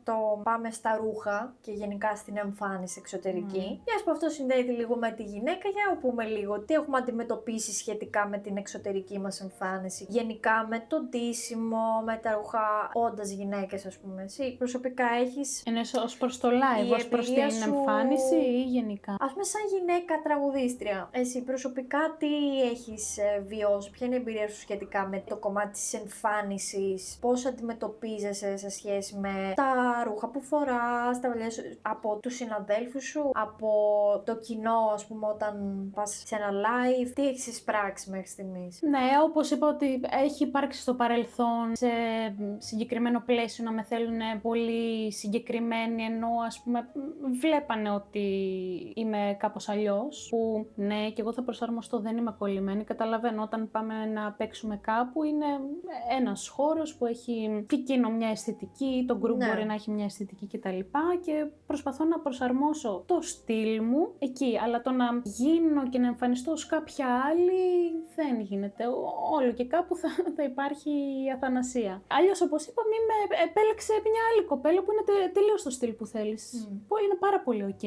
το πάμε στα ρούχα και γενικά στην εμφάνιση εξωτερική, μιας που αυτό συνδέεται λίγο με τη γυναίκα, για να πούμε λίγο τι έχουμε αντιμετωπίσει σχετικά με την εξωτερική μας εμφάνιση. Γενικά με το ντύσιμο, με τα ρούχα, όντας γυναίκες, ας πούμε. Εσύ προσωπικά έχεις. Εννοείς ως προς το live, ως προς την εμφάνιση ή γενικά? Ας πούμε, σαν γυναίκα τραγουδίστρια, εσύ προσωπικά τι έχεις βιώσει, ποια είναι η εμπειρία σου σχετικά με το κομμάτι της εμφάνισης, πώς αντιμετωπίζεσαι σε σχέση με τα ρούχα που φοράς, τα βελιά σου, από τους συναδέλφους σου, από το κοινό, ας πούμε, όταν πας σε ένα live, τι έχεις εισπράξει μέχρι στιγμής? Ναι, όπως είπα ότι έχει υπάρξει στο παρελθόν σε συγκεκριμένο πλαίσιο να με θέλουν πολύ συγκεκριμένοι, ενώ ας πούμε βλέπανε ότι είμαι κάπως αλλιώς, που ναι, και εγώ θα προσαρμοστώ, δεν είμαι κολλημένη. Καταλαβαίνω, όταν πάμε να παίξουμε κάπου είναι ένας χώρος που έχει και εκείνο μια αισθητική, το group μπορεί να έχει μια αισθητική κτλ. Και προσπαθώ να προσαρμόσω το στυλ μου εκεί, αλλά το να γίνω και να εμφανιστώ ως κάποια άλλη δεν γίνεται. Όλο και κάπου θα υπάρχει η αθανασία. Αλλιώς, όπως είπα, μη με επέλεξε μια άλλη κοπέλα που είναι τελείως το στυλ που θέλεις. Που είναι πάρα πολύ ok.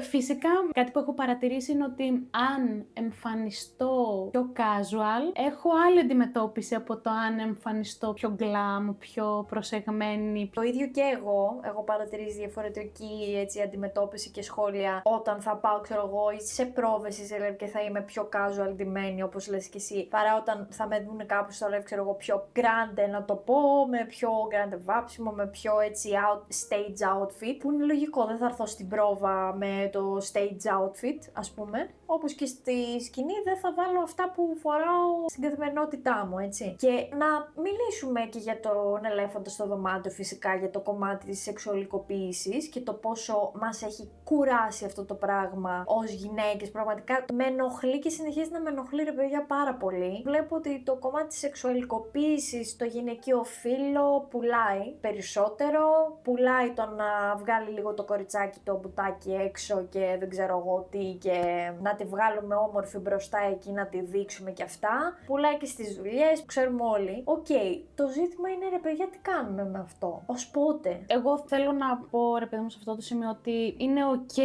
Φυσικά, κάτι που έχω παρατηρήσει είναι ότι αν εμφανιστώ πιο casual, έχω άλλη αντιμετώπιση από το αν εμφανιστώ πιο glam, πιο προσεγμένη. Το ίδιο και εγώ. Έχω παρατηρήσει διαφορετική έτσι, αντιμετώπιση και σχόλια όταν θα πάω, ξέρω εγώ, σε πρόβες ή σε live και θα είμαι πιο casual ντυμένη, όπως λες και εσύ, παρά όταν θα με δουν κάπου στο live, ξέρω εγώ, πιο grande να το πω, με πιο grande βάψιμο, με πιο έτσι stage outfit, που είναι λογικό, δεν θα έρθω στην πρόβα με το stage outfit, ας πούμε. Όπως και στη σκηνή δεν θα βάλω αυτά που φοράω στην καθημερινότητά μου, έτσι. Και να μιλήσουμε και για τον ελέφαντα στο δωμάτιο, φυσικά, για το κομμάτι της σεξουαλικοποίησης και το πόσο μας έχει κουράσει αυτό το πράγμα ως γυναίκες. Πραγματικά με ενοχλεί και συνεχίζει να με ενοχλεί, ρε παιδιά, πάρα πολύ. Βλέπω ότι το κομμάτι της σεξουαλικοποίησης στο γυναικείο φύλο πουλάει περισσότερο. Πουλάει το να βγάλει λίγο το κοριτσάκι το μπουτάκι έξω και δεν ξέρω εγώ τι, και να τη βγάλουμε όμορφη μπροστά εκεί, να τη δείξουμε και αυτά. Πουλάει και στις δουλειές, ξέρουμε όλοι. Οκ, το ζήτημα είναι, ρε παιδιά, τι κάνουμε με αυτό, ως πότε? Εγώ θέλω να πω, ρε παιδί μου, σε αυτό το σημείο ότι είναι ok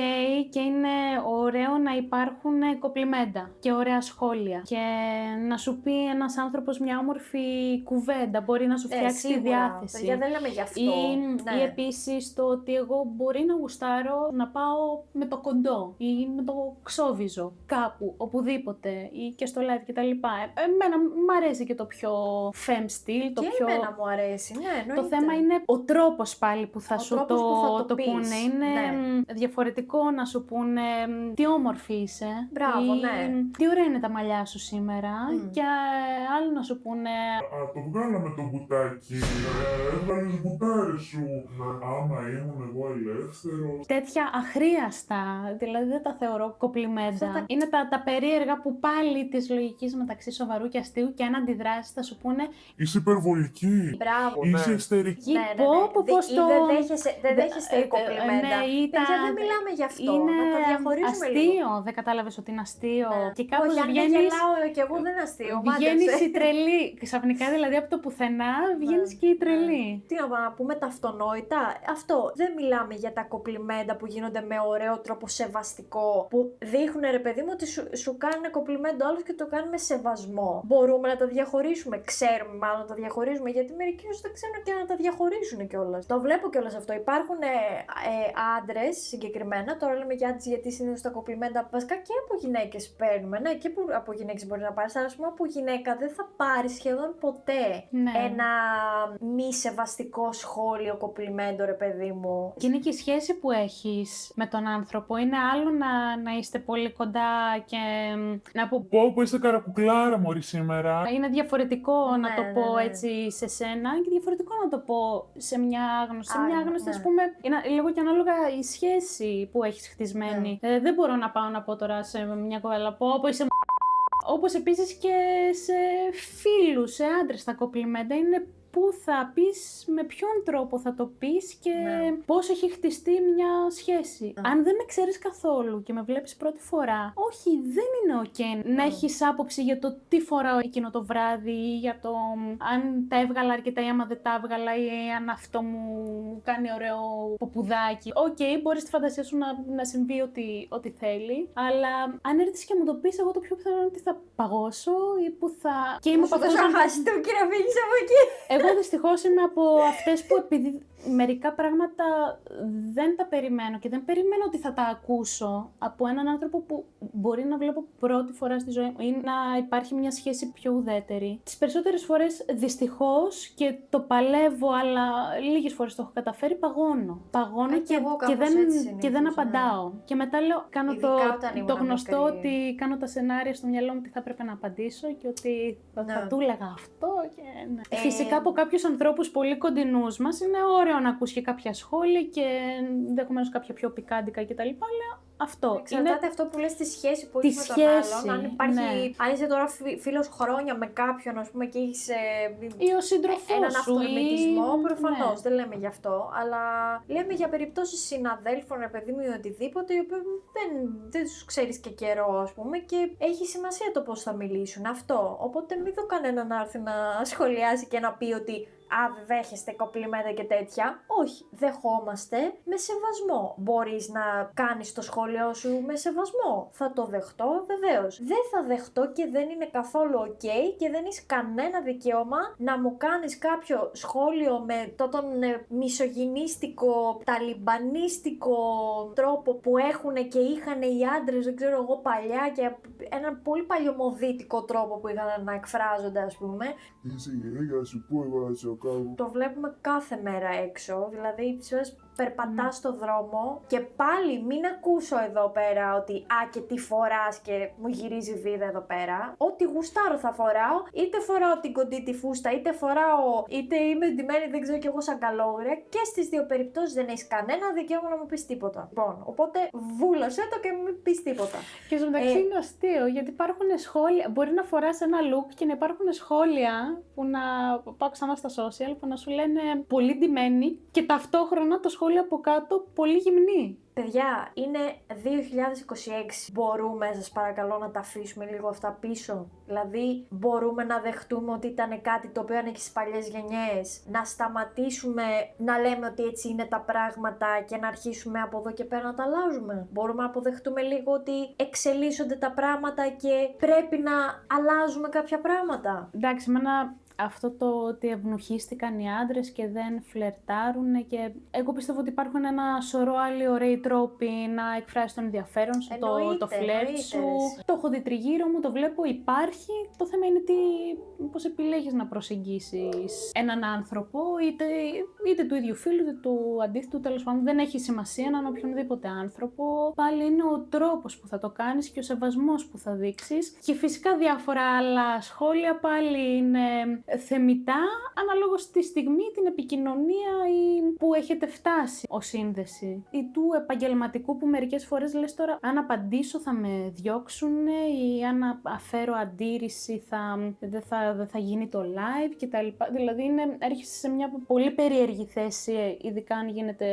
και είναι ωραίο να υπάρχουν κοπλιμέντα και ωραία σχόλια και να σου πει ένας άνθρωπος μια όμορφη κουβέντα, μπορεί να σου φτιάξει τη διάθεση. Παιδιά, δεν λέμε γι' αυτό. Ή επίσης το ότι εγώ μπορεί να γουστάρω να πάω με το κοντό ή με το ξόβιζο κάπου, οπουδήποτε ή και στο live κτλ. Εμένα μου αρέσει και το πιο femme style, το και πιο... εμένα μου αρέσει, ναι, εννοείται. Το θέμα είναι ο τρόπος πάλι που θα σου το πεις. πούνε. Είναι διαφορετικό να σου πούνε τι όμορφη είσαι. Μπράβο, ή, ναι. τι ωραία είναι τα μαλλιά σου σήμερα. Και άλλο να σου πούνε... Το βγάλαμε το μπουτάκι, έβγαλες μπουτάρι σου. Άμα ήμουν εγώ ελεύθερος. Τέτοια αχρίαστα, δηλαδή δεν τα θεωρώ κοπλιμέντα. Είναι τα περίεργα που πάλι της λογικής μεταξύ σοβαρού και αστείου, και αν αντιδράσεις θα σου πούνε Είσαι υπερβολική. Μπράβο, Είσαι ναι. ιστερική. Ναι. Δεν δέχεσαι κοπλιμέντα. Παιδιά, δεν μιλάμε γι' αυτό. Είναι να τα διαχωρίσουμε αστείο, λίγο. δεν κατάλαβες ότι είναι αστείο. Ναι. Και κάπως Όχι, αν δεν βγαίνεις... γελάω και εγώ δεν είναι αστείο. Βγαίνεις η τρελή. Ξαφνικά δηλαδή από το πουθενά βγαίνεις και η τρελή. Τι να πούμε, τα αυτονόητα. Αυτό. Δεν μιλάμε για τα κοπλιμέντα που γίνονται με ωραίο τρόπο τρόπο σεβαστικό, που δείχνουν ρε παιδί μου ότι σου κάνουν κομπλιμέντο άλλος και το κάνουν με σεβασμό. Μπορούμε να τα διαχωρίσουμε, ξέρουμε μάλλον να τα διαχωρίζουμε, γιατί μερικοί δεν ξέρουν και να τα διαχωρίζουν κιόλας. Το βλέπω κιόλας αυτό. Υπάρχουν άντρες συγκεκριμένα, τώρα λέμε για άντρες γιατί συνήθως τα κομπλιμέντα βασικά και από γυναίκες παίρνουμε. Ναι, και από γυναίκες μπορεί να πάρεις, αλλά ας πούμε από γυναίκα δεν θα πάρει σχεδόν ποτέ ένα μη σεβαστικό σχόλιο, κομπλιμέντο, ρε παιδί μου. Και είναι και η σχέση που έχεις με τον άνθρωπο. Είναι άλλο να είστε πολύ κοντά και να Πω, είστε καρακουκλάρα μωρή σήμερα. Είναι διαφορετικό να το πω έτσι σε σένα και διαφορετικό να το πω σε μια άγνωστη. Σε μια άγνωστη, ας πούμε, είναι λίγο και ανάλογα η σχέση που έχεις χτισμένη. Δεν μπορώ να πάω να πω τώρα σε μια κοπέλα, πω, είσαι όπως επίσης και σε φίλους, σε άντρες τα κομπλιμέντα είναι πού θα πεις, με ποιον τρόπο θα το πεις και πώς έχει χτιστεί μια σχέση. Αν δεν με ξέρεις καθόλου και με βλέπεις πρώτη φορά, όχι, δεν είναι ok να έχεις άποψη για το τι φοράω εκείνο το βράδυ ή για το αν τα έβγαλα αρκετά ή άμα δεν τα έβγαλα ή αν αυτό μου κάνει ωραίο ποπουδάκι. Ok, μπορείς στη φαντασία σου να συμβεί ό,τι θέλει, αλλά αν έρθεις και μου το πεις, εγώ το πιο πιθανό είναι ότι θα παγώσω ή που θα... Και είμαι από αυτούς να χάσεις του και να φύγεις από εκεί. Εγώ δυστυχώς είμαι από αυτές που επειδή μερικά πράγματα δεν τα περιμένω και δεν περιμένω ότι θα τα ακούσω από έναν άνθρωπο που μπορεί να βλέπω πρώτη φορά στη ζωή μου ή να υπάρχει μια σχέση πιο ουδέτερη. Τις περισσότερες φορές δυστυχώς και το παλεύω, αλλά λίγες φορές το έχω καταφέρει, παγώνω. Παγώνω και δεν απαντάω. Και μετά λέω, κάνω το γνωστό ότι κάνω τα σενάρια στο μυαλό μου ότι θα έπρεπε να απαντήσω και ότι θα του έλεγα αυτό και Φυσικά από κάποιους ανθρώπους πολύ κοντινούς μας είναι ωραίο να ακούς και κάποια σχόλια και ενδεχομένως κάποια πιο πικάντικα κτλ. Αλλά αυτό. Εξαρτάται αυτό που λες, τη σχέση που έχεις με τον άλλον. Αν υπάρχει, αν είσαι τώρα φίλος χρόνια με κάποιον, ας πούμε, και έχεις ή ο σύντροφός έναν σου, αυτορμητισμό, προφανώς δεν λέμε γι' αυτό. Αλλά λέμε για περιπτώσεις συναδέλφων, ρε παιδί μου, ή οτιδήποτε, οι οποίοι δεν τους ξέρεις και καιρό, ας πούμε, και έχει σημασία το πώς θα μιλήσουν. Αυτό. Οπότε μην δω κανένα να έρθει να σχολιάσει και να πει ότι δέχεστε κομπλιμέντα και τέτοια. Όχι, δεχόμαστε με σεβασμό. Μπορείς να κάνεις το σχόλιο σου με σεβασμό. Θα το δεχτώ, βεβαίως. Δεν θα δεχτώ και δεν είναι καθόλου ok και δεν έχεις κανένα δικαίωμα να μου κάνεις κάποιο σχόλιο με τον μισογυνίστικο, ταλιμπανίστικο τρόπο που έχουν και είχαν οι άντρες, δεν ξέρω εγώ, παλιά, και έναν πολύ παλιωμοδίτικο τρόπο που είχαν να εκφράζονται, ας πούμε. Είσαι γυναίκα, σου πω εγώ να σε κάνω. Το βλέπουμε κάθε μέρα έξω, δηλαδή περπατάς στο δρόμο και πάλι μην ακούσω εδώ πέρα ότι και τι φοράς και μου γυρίζει βίδα εδώ πέρα. Ό,τι γουστάρω θα φοράω, είτε φοράω την κοντή τη φούστα, είτε είμαι ντυμένη, δεν ξέρω κι εγώ, σαν καλόγρια, και στις δύο περιπτώσεις δεν έχεις κανένα δικαίωμα να μου πεις τίποτα. Λοιπόν, οπότε βούλωσέ το και μην πεις τίποτα. Και στο μεταξύ είναι αστείο, γιατί υπάρχουν σχόλια, μπορεί να φοράς ένα look και να υπάρχουν σχόλια που να πάω ξανά στα social που να σου λένε πολύ ντυμένη και ταυτόχρονα το σχόλιο από κάτω πολύ γυμνή. Παιδιά, είναι 2026. Μπορούμε, σας παρακαλώ, να τα αφήσουμε λίγο αυτά πίσω? Δηλαδή, μπορούμε να δεχτούμε ότι ήταν κάτι το οποίο ανήκει στις παλιές γενιές? Να σταματήσουμε να λέμε ότι έτσι είναι τα πράγματα και να αρχίσουμε από εδώ και πέρα να τα αλλάζουμε? Μπορούμε να αποδεχτούμε λίγο ότι εξελίσσονται τα πράγματα και πρέπει να αλλάζουμε κάποια πράγματα? Εντάξει, αυτό το ότι ευνουχίστηκαν οι άντρες και δεν φλερτάρουν, και εγώ πιστεύω ότι υπάρχουν ένα σωρό άλλοι ωραίοι τρόποι να εκφράσεις τον ενδιαφέρον σου, το φλερτ σου. Το έχω δει τριγύρω μου, το βλέπω, υπάρχει. Το θέμα είναι πώς επιλέγεις να προσεγγίσεις έναν άνθρωπο, είτε του ίδιου φίλου, είτε του αντίθετου, τέλος πάντων. Δεν έχει σημασία έναν οποιονδήποτε άνθρωπο. Πάλι είναι ο τρόπος που θα το κάνεις και ο σεβασμός που θα δείξεις. Και φυσικά διάφορα άλλα σχόλια πάλι είναι θεμιτά, αναλόγως στη στιγμή, την επικοινωνία ή που έχετε φτάσει ως σύνδεση. Ή του επαγγελματικού που μερικές φορές λες τώρα, αν απαντήσω θα με διώξουν ή αν αφέρω αντίρρηση δεν θα γίνει το live κτλ. Δηλαδή έρχεσαι σε μια πολύ περίεργη θέση, ειδικά αν γίνεται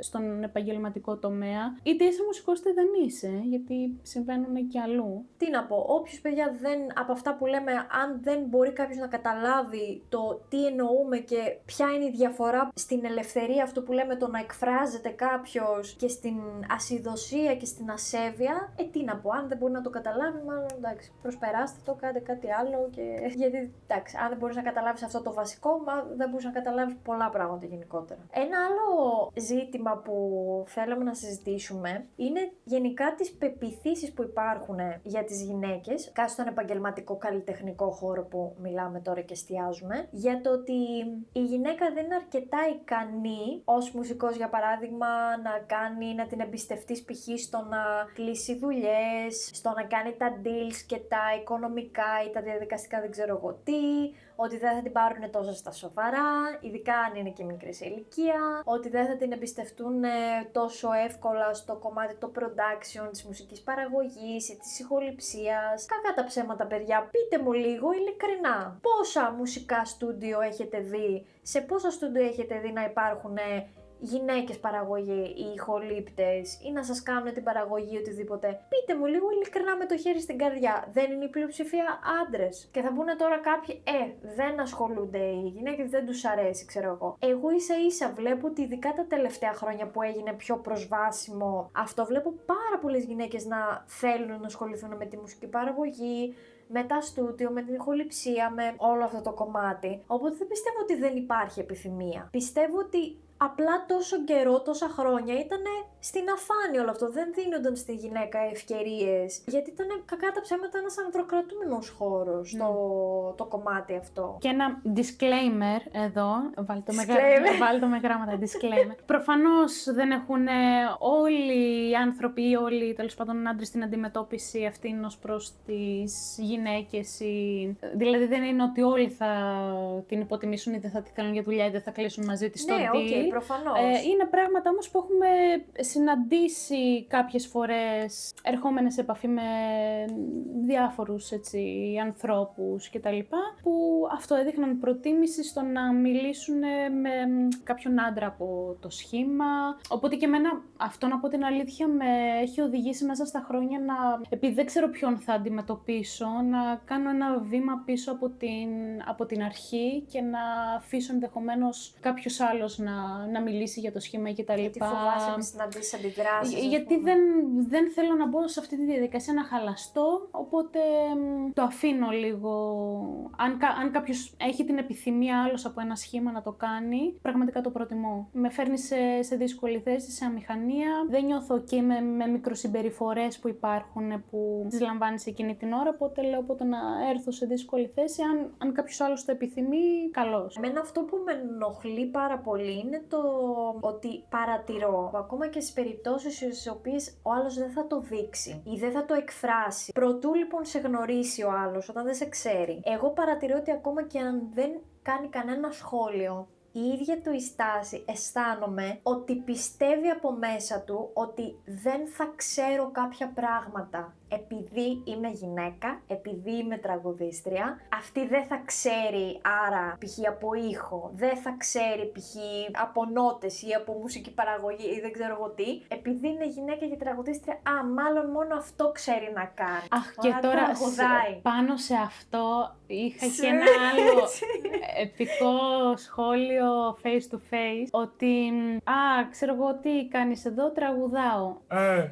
στον επαγγελματικό τομέα. Είτε είσαι μουσικός είτε δεν είσαι, γιατί συμβαίνουν και αλλού. Τι να πω, όποιος, παιδιά, από αυτά που λέμε, αν δεν μπορεί κάποιος να καταλάβει καταλάβει το τι εννοούμε και ποια είναι η διαφορά στην ελευθερία, αυτό που λέμε, το να εκφράζεται κάποιος, και στην ασυδοσία και στην ασέβεια, τι να πω, αν δεν μπορεί να το καταλάβει, μάλλον εντάξει, προσπεράστε το, κάντε κάτι άλλο. Γιατί εντάξει, αν δεν μπορείς να καταλάβεις αυτό το βασικό, δεν μπορείς να καταλάβεις πολλά πράγματα γενικότερα. Ένα άλλο ζήτημα που θέλαμε να συζητήσουμε είναι γενικά τις πεποιθήσεις που υπάρχουν για τις γυναίκες, κάτι στον επαγγελματικό καλλιτεχνικό χώρο που μιλάμε τώρα και εστιάζουμε, για το ότι η γυναίκα δεν είναι αρκετά ικανή ως μουσικός, για παράδειγμα, να την εμπιστευτείς π.χ. στο να κλείσει δουλειές, στο να κάνει τα deals και τα οικονομικά ή τα διαδικαστικά, δεν ξέρω εγώ τι, ότι δεν θα την πάρουν τόσο στα σοβαρά, ειδικά αν είναι και μικρή σε ηλικία, ότι δεν θα την εμπιστευτούν τόσο εύκολα στο κομμάτι το production, της μουσικής παραγωγής ή της ηχοληψίας. Κακά τα ψέματα, παιδιά, πείτε μου λίγο ειλικρινά. Πόσα μουσικά στούντιο έχετε δει, σε πόσα στούντιο έχετε δει να υπάρχουν γυναίκες παραγωγή ή ηχολήπτες ή να σας κάνουν την παραγωγή οτιδήποτε? Πείτε μου λίγο ειλικρινά με το χέρι στην καρδιά. Δεν είναι η πλειοψηφία άντρες? Και θα πούνε τώρα κάποιοι, δεν ασχολούνται οι γυναίκες, δεν τους αρέσει, ξέρω εγώ. Εγώ ίσα ίσα βλέπω ότι ειδικά τα τελευταία χρόνια που έγινε πιο προσβάσιμο αυτό, βλέπω πάρα πολλές γυναίκες να θέλουν να ασχοληθούν με τη μουσική παραγωγή, με τα στούντιο, με την ηχοληψία, με όλο αυτό το κομμάτι. Οπότε δεν πιστεύω ότι δεν υπάρχει επιθυμία. Πιστεύω ότι απλά τόσο καιρό, τόσα χρόνια ήταν στην αφάνεια όλο αυτό. Δεν δίνονταν στη γυναίκα ευκαιρίες. Γιατί ήταν κακά τα ψέματα ένας ανδροκρατούμενος χώρος το κομμάτι αυτό. Και ένα disclaimer εδώ. Βάλτε με γράμματα disclaimer. Προφανώς δεν έχουν όλοι οι άνθρωποι ή όλοι τέλος πάντων άντρες την αντιμετώπιση αυτήν ως προς τις γυναίκες. Δηλαδή δεν είναι ότι όλοι θα την υποτιμήσουν ή δεν θα τη θέλουν για δουλειά ή δεν θα κλείσουν μαζί της στο deal. Προφανώς. Είναι πράγματα όμως που έχουμε συναντήσει κάποιες φορές ερχόμενες σε επαφή με διάφορους ανθρώπους κτλ. Που αυτό έδειχναν προτίμηση στο να μιλήσουν με κάποιον άντρα από το σχήμα. Οπότε και εμένα αυτό, να πω την αλήθεια, με έχει οδηγήσει μέσα στα χρόνια επειδή δεν ξέρω ποιον θα αντιμετωπίσω, να κάνω ένα βήμα πίσω από την αρχή και να αφήσω ενδεχομένως κάποιος άλλος να μιλήσει για το σχήμα κτλ. Γιατί φοβάσαι με συναντήσεις, αντιδράσεις. Γιατί δεν θέλω να μπω σε αυτή τη διαδικασία να χαλαστώ, οπότε το αφήνω λίγο. Αν κάποιος έχει την επιθυμία άλλος από ένα σχήμα να το κάνει, πραγματικά το προτιμώ. Με φέρνει σε δύσκολη θέση, σε αμηχανία. Δεν νιώθω και με μικροσυμπεριφορές που υπάρχουν που τις λαμβάνει σε εκείνη την ώρα, οπότε λέω να έρθω σε δύσκολη θέση. Αν κάποιος άλλος το επιθυμεί, καλώς. Εμένα αυτό που με ενοχλεί πάρα πολύ είναι το ότι παρατηρώ ακόμα και στις περιπτώσεις στις οποίες ο άλλος δεν θα το δείξει ή δεν θα το εκφράσει. Προτού λοιπόν σε γνωρίσει ο άλλος, όταν δεν σε ξέρει, εγώ παρατηρώ ότι ακόμα και αν δεν κάνει κανένα σχόλιο, η ίδια του η στάση, αισθάνομαι ότι πιστεύει από μέσα του ότι δεν θα ξέρω κάποια πράγματα. Επειδή είμαι γυναίκα, επειδή είμαι τραγουδίστρια, αυτή δεν θα ξέρει, άρα π.χ. από ήχο, δεν θα ξέρει π.χ. από νότες ή από μουσική παραγωγή ή δεν ξέρω εγώ τι, επειδή είναι γυναίκα και τραγουδίστρια, μάλλον μόνο αυτό ξέρει να κάνει. Αχ, και τώρα πάνω σε αυτό είχα και ένα άλλο επικό σχόλιο face to face, ότι ξέρω εγώ τι κάνεις εδώ, τραγουδάω.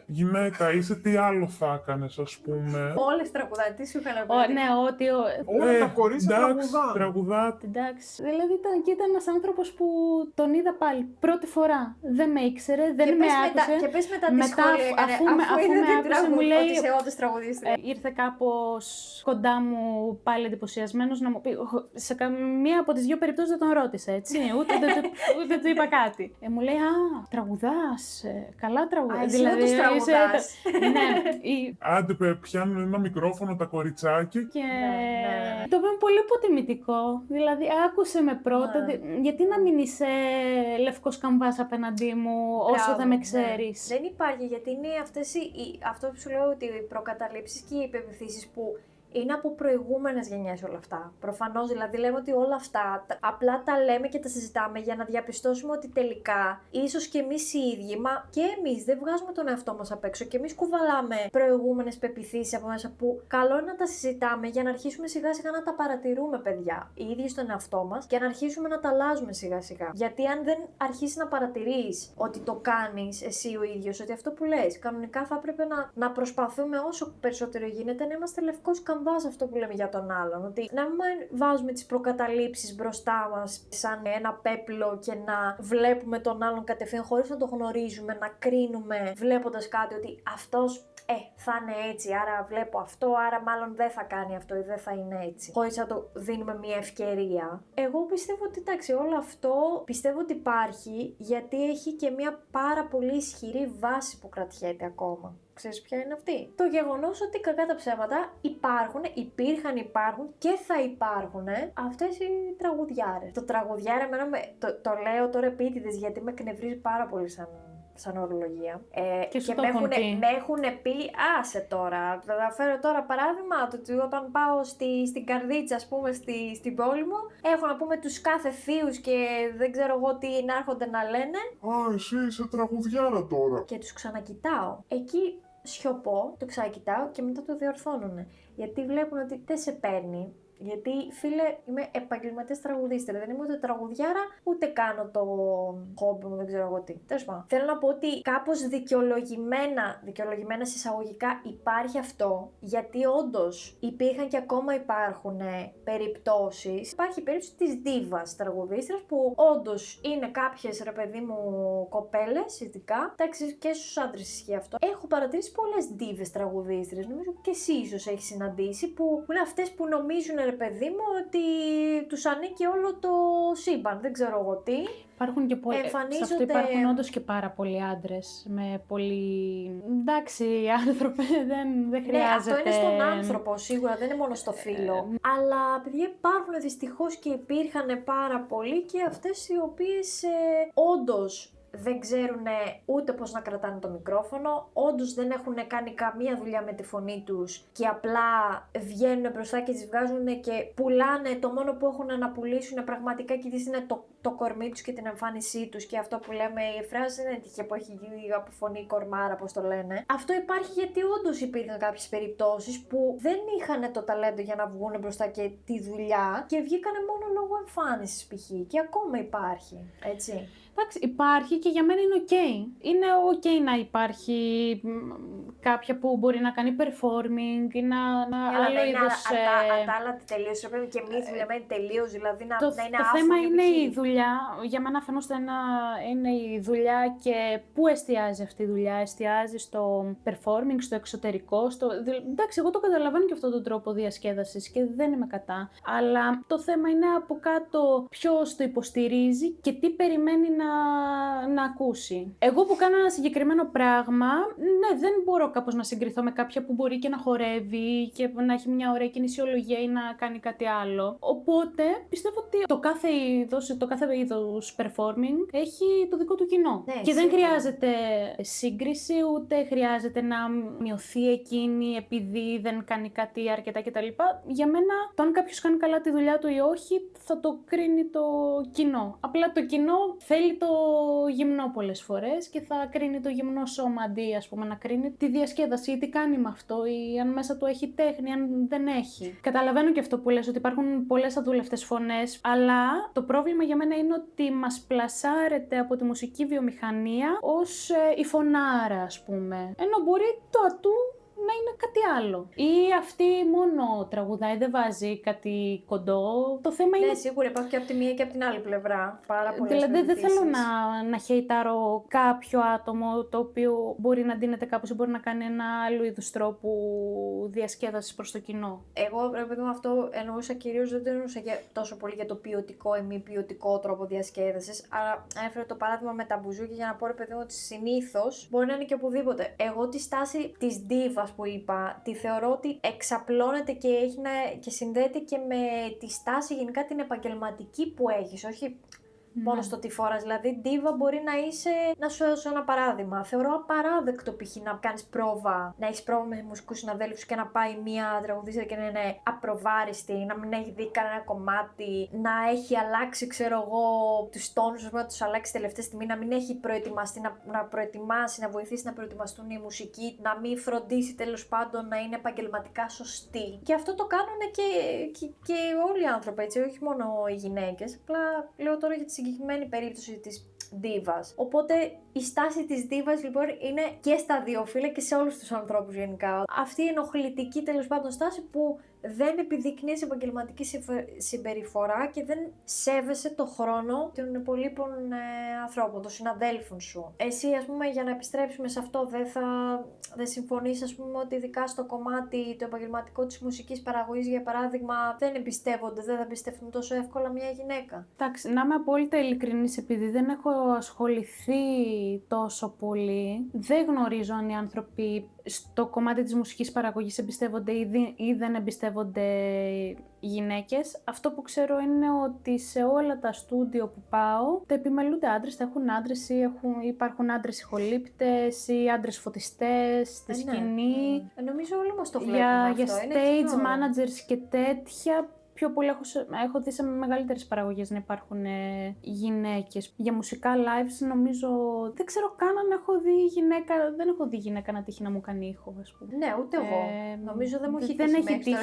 Γυναίκα, είσαι, τι άλλο θα έκανες, ας πούμε. Όλες τραγουδάνε, τι σου είχαν πει. Ναι, ότι. Όλα τα κορίτσια τραγουδάτε. Εντάξει. Δηλαδή ήταν ένας άνθρωπος που τον είδα πάλι πρώτη φορά. Δεν με ήξερε, δεν με άκουσε. Και πες μετά τι σχόλια έκανε, αφού με άκουσε, μου λέει ότι είσαι όντως τραγουδίστρια. Ήρθε κάπως κοντά μου πάλι εντυπωσιασμένος να μου πει. Σε καμία από τις δύο περιπτώσεις δεν τον ρώτησε, έτσι. Ούτε του είπα κάτι. Μου λέει, τραγουδάς. Καλά τραγουδάς. Δηλαδή, τραγουδάς. Ναι. Άντε, πιάνουν ένα μικρόφωνο τα κοριτσάκια. Και το οποίο είναι πολύ υποτιμητικό. Δηλαδή, άκουσε με πρώτα. Γιατί να μην είσαι λευκός καμβάς απέναντί μου όσο δεν με ξέρεις. Δεν υπάρχει, γιατί είναι αυτό που σου λέω, ότι οι προκαταλήψεις και οι υπεπιθύσεις που είναι από προηγούμενες γενιές όλα αυτά. Προφανώς, δηλαδή λέμε ότι όλα αυτά απλά τα λέμε και τα συζητάμε για να διαπιστώσουμε ότι τελικά ίσως και εμείς οι ίδιοι, μα και εμείς δεν βγάζουμε τον εαυτό μας απ' έξω και εμείς κουβαλάμε προηγούμενες πεποιθήσεις από μέσα που καλό είναι να τα συζητάμε για να αρχίσουμε σιγά σιγά να τα παρατηρούμε, παιδιά, οι ίδιοι στον εαυτό μας και να αρχίσουμε να τα αλλάζουμε σιγά σιγά. Γιατί αν δεν αρχίσει να παρατηρείς ότι το κάνεις εσύ ο ίδιος, ότι αυτό που λες, κανονικά θα έπρεπε να προσπαθούμε όσο περισσότερο γίνεται να είμαστε λευκός καμβάς, αυτό που λέμε για τον άλλον. Ότι να μην βάζουμε τις προκαταλήψεις μπροστά μας σαν ένα πέπλο και να βλέπουμε τον άλλον κατευθείαν χωρίς να το γνωρίζουμε, να κρίνουμε βλέποντας κάτι ότι αυτός θα είναι έτσι, άρα βλέπω αυτό, άρα μάλλον δεν θα κάνει αυτό ή δεν θα είναι έτσι. Χωρίς να το δίνουμε μια ευκαιρία. Εγώ πιστεύω ότι εντάξει, όλο αυτό πιστεύω ότι υπάρχει γιατί έχει και μια πάρα πολύ ισχυρή βάση που κρατιέται ακόμα. Ξέρεις ποια είναι αυτή? Το γεγονός ότι κακά τα ψέματα υπάρχουν και θα υπάρχουν αυτές οι τραγουδιάρες. Το τραγουδιάρα εμένα το λέω τώρα επίτηδες γιατί με εκνευρίζει πάρα πολύ σαν ορολογία. Και με έχουν πει, άσε τώρα, θα φέρω τώρα παράδειγμα, ότι όταν πάω στην Καρδίτσα, ας πούμε, στην πόλη μου, έχω να πούμε τους κάθε θείους και δεν ξέρω εγώ τι να έρχονται να λένε. Α, εσύ είσαι τραγουδιάρα τώρα. Και τους ξανακοιτάω. Εκεί σιωπώ, το ξανακοιτάω και μετά το διορθώνουνε. Γιατί βλέπουν ότι δεν σε παίρνει. Γιατί, φίλε, είμαι επαγγελματίας τραγουδίστρια. Δεν είμαι ούτε τραγουδιάρα, ούτε κάνω το χόμπι μου, δεν ξέρω εγώ τι. Τέλος πάντων. Θέλω να πω ότι κάπως δικαιολογημένα εισαγωγικά υπάρχει αυτό, γιατί όντως υπήρχαν και ακόμα υπάρχουν περιπτώσεις. Υπάρχει η περίπτωση της δίβας τραγουδίστριας, που όντως είναι κάποιες, ρε παιδί μου, κοπέλες, ειδικά. Εντάξει, και στους άντρες ισχύει αυτό. Έχω παρατηρήσει πολλές δίβες τραγουδίστριες. Νομίζω και εσύ ίσως έχεις συναντήσει, που είναι αυτές που νομίζουν, ρε παιδί μου, ότι τους ανήκει όλο το σύμπαν, δεν ξέρω εγώ τι. Υπάρχουν και πολλοί. Σε αυτό υπάρχουν όντως και πάρα πολλοί άντρες με πολύ. Εντάξει, άνθρωποι δεν χρειάζεται. Ναι, αυτό είναι στον άνθρωπο σίγουρα, δεν είναι μόνο στο φύλο. Αλλά παιδιά, υπάρχουν δυστυχώς και υπήρχαν πάρα πολλοί και αυτές οι οποίες όντως δεν ξέρουν ούτε πώς να κρατάνε το μικρόφωνο, όντως δεν έχουν κάνει καμία δουλειά με τη φωνή τους και απλά βγαίνουν μπροστά και τις βγάζουν και πουλάνε το μόνο που έχουν να πουλήσουν πραγματικά και τι είναι το κορμί τους και την εμφάνισή τους και αυτό που λέμε, η φράση δεν είναι τυχαία που έχει γίνει από φωνή κορμάρα, πώς το λένε. Αυτό υπάρχει γιατί όντως υπήρχαν κάποιες περιπτώσεις που δεν είχαν το ταλέντο για να βγουν μπροστά και τη δουλειά και βγήκανε μόνο λόγω εμφάνισης π.χ. και ακόμα υπάρχει, έτσι. Εντάξει, υπάρχει και για μένα είναι ok. Είναι ok να υπάρχει κάποια που μπορεί να κάνει performing ή να άλλο είδος. Ατάλλατη τελείως, πρέπει και μη δουλεμένη τελείως, δηλαδή να είναι άφωνη. Το θέμα είναι η δουλειά. Για μένα αφενός είναι η δουλειά και πού εστιάζει αυτή η δουλειά. Εστιάζει στο performing, στο εξωτερικό. Εντάξει, εγώ το καταλαβαίνω και αυτόν τον τρόπο διασκέδασης και δεν είμαι κατά. Αλλά το θέμα είναι από κάτω ποιος το υποστηρίζει και τι περιμένει να ακούσει. Εγώ που κάνω ένα συγκεκριμένο πράγμα, ναι, δεν μπορώ κάπως να συγκριθώ με κάποια που μπορεί και να χορεύει και να έχει μια ωραία κινησιολογία ή να κάνει κάτι άλλο. Οπότε πιστεύω ότι το κάθε είδος performing έχει το δικό του κοινό. Ναι, και δεν χρειάζεται σύγκριση, ούτε χρειάζεται να μειωθεί εκείνη επειδή δεν κάνει κάτι αρκετά κτλ. Για μένα, το αν κάποιος κάνει καλά τη δουλειά του ή όχι, θα το κρίνει το κοινό. Απλά το κοινό θέλει το γυμνό πολλές φορές και θα κρίνει το γυμνό σώμα αντί, ας πούμε, να κρίνει τη διασκέδαση ή τι κάνει με αυτό ή αν μέσα του έχει τέχνη, αν δεν έχει. Καταλαβαίνω και αυτό που λες, ότι υπάρχουν πολλές αδούλευτες φωνές, αλλά το πρόβλημα για μένα είναι ότι μας πλασάρεται από τη μουσική βιομηχανία ως η φωνάρα, ας πούμε. Ενώ μπορεί το ατού να είναι κάτι άλλο. Ή αυτή μόνο τραγουδάει, δεν βάζει κάτι κοντό. Το θέμα είναι. Ναι, σίγουρα υπάρχει και από τη μία και από την άλλη πλευρά. Πάρα πολλές Δηλαδή, δεν θέλω να χεϊτάρω κάποιο άτομο το οποίο μπορεί να ντύνεται κάπως ή μπορεί να κάνει ένα άλλο είδους τρόπο διασκέδασης προς το κοινό. Εγώ, ρε παιδί μου, αυτό εννοούσα κυρίως, δεν το εννοούσα τόσο πολύ για το ποιοτικό ή μη ποιοτικό τρόπο διασκέδασης. Αλλά έφερα το παράδειγμα με τα μπουζούκια για να πω, ρε παιδί μου, ότι συνήθως μπορεί να είναι και οπουδήποτε. Εγώ τη στάση της ντίβας που είπα, τη θεωρώ ότι εξαπλώνεται και και συνδέεται και με τη στάση γενικά την επαγγελματική που έχεις, όχι μόνο στο τι φοράς. Δηλαδή, diva μπορεί να είσαι. Να σου έδωσω ένα παράδειγμα. Θεωρώ απαράδεκτο π.χ. να κάνεις πρόβα, να έχεις πρόβα με μουσικούς συναδέλφους και να πάει μία τραγουδίστρια και να είναι απροβάριστη, να μην έχει δει κανένα κομμάτι, να έχει αλλάξει, ξέρω εγώ, τους τόνους, να τους αλλάξει τελευταία στιγμή, να μην έχει προετοιμαστεί, να προετοιμάσει, να βοηθήσει να προετοιμαστούν οι μουσικοί, να μην φροντίσει τέλος πάντων να είναι επαγγελματικά σωστοί. Και αυτό το κάνουν και όλοι οι άνθρωποι, έτσι, όχι μόνο οι γυναίκες. Απλά λέω τώρα για τη συγκεκριμένη περίπτωση της ντίβας. Οπότε η στάση της ντίβας λοιπόν είναι και στα δύο φύλλα και σε όλους τους ανθρώπους γενικά. Αυτή η ενοχλητική τέλος πάντων στάση που δεν επιδεικνύεις επαγγελματική συμπεριφορά και δεν σέβεσαι το χρόνο των υπολείπων ανθρώπων, των συναδέλφων σου. Εσύ, ας πούμε, για να επιστρέψουμε σε αυτό, δεν συμφωνείς, ας πούμε, ότι ειδικά στο κομμάτι το επαγγελματικό της μουσικής παραγωγής, για παράδειγμα, δεν θα εμπιστευτούν τόσο εύκολα μια γυναίκα? Εντάξει, να είμαι απόλυτα ειλικρινής, επειδή δεν έχω ασχοληθεί τόσο πολύ, δεν γνωρίζω αν οι άνθρωποι στο κομμάτι της μουσικής παραγωγής εμπιστεύονται ή δεν εμπιστεύονται γυναίκες. Αυτό που ξέρω είναι ότι σε όλα τα στούντιο που πάω, τα επιμελούνται άντρες, τα έχουν άντρες ή υπάρχουν άντρες ηχολήπτες ή άντρες φωτιστές στη σκηνή. Νομίζω όλοι μας το βλέπουμε αυτό. Για stage managers και τέτοια. Πιο πολύ έχω δει σε μεγαλύτερες παραγωγές να υπάρχουν γυναίκες. Για μουσικά lives νομίζω, δεν ξέρω καν αν δεν έχω δει γυναίκα να τύχει να μου κάνει ήχο, ας πούμε. Ναι, ούτε εγώ. Νομίζω δεν μου έχει τύχει.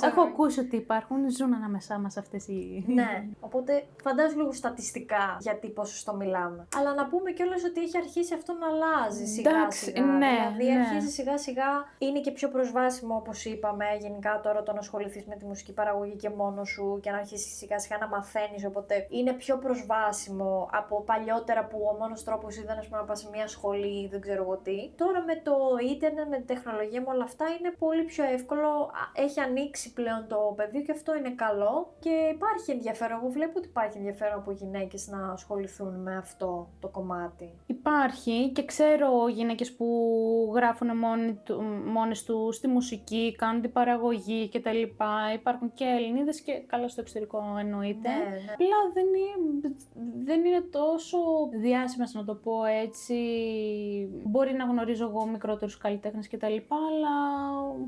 Έχω ακούσει ότι υπάρχουν, ζουν ανάμεσά μας αυτές οι... Ναι, οπότε φαντάζομαι λίγο στατιστικά για τι ποσοστό μιλάμε. Αλλά να πούμε κιόλας ότι έχει αρχίσει αυτό να αλλάζει σιγά σιγά. Δηλαδή αρχίζει σιγά σιγά, είναι και πιο προσβάσιμο, όπως είπαμε, γενικά τώρα το να ασχοληθείς με τη μουσική παραγωγή και μόνος σου και να αρχίσεις σιγά σιγά να μαθαίνεις, οπότε είναι πιο προσβάσιμο από παλιότερα που ο μόνος τρόπος ήταν, ας πούμε, να πας σε μια σχολή, δεν ξέρω εγώ τι. Τώρα με το ίντερνετ, με τη τεχνολογία, με όλα αυτά είναι πολύ πιο εύκολο, έχει ανοίξει πλέον το πεδίο και αυτό είναι καλό και υπάρχει ενδιαφέρον. Εγώ βλέπω ότι υπάρχει ενδιαφέρον από γυναίκες να ασχοληθούν με αυτό το κομμάτι. Υπάρχει και ξέρω γυναίκες που γράφουν μόνες τους στη μουσική, κάνουν την παραγωγή κτλ. Υπάρχουν και Ελληνίδες και καλά στο εξωτερικό εννοείται. Ναι. Απλά δεν είναι τόσο διάσημες, να το πω έτσι. Μπορεί να γνωρίζω εγώ μικρότερους καλλιτέχνες κτλ. Αλλά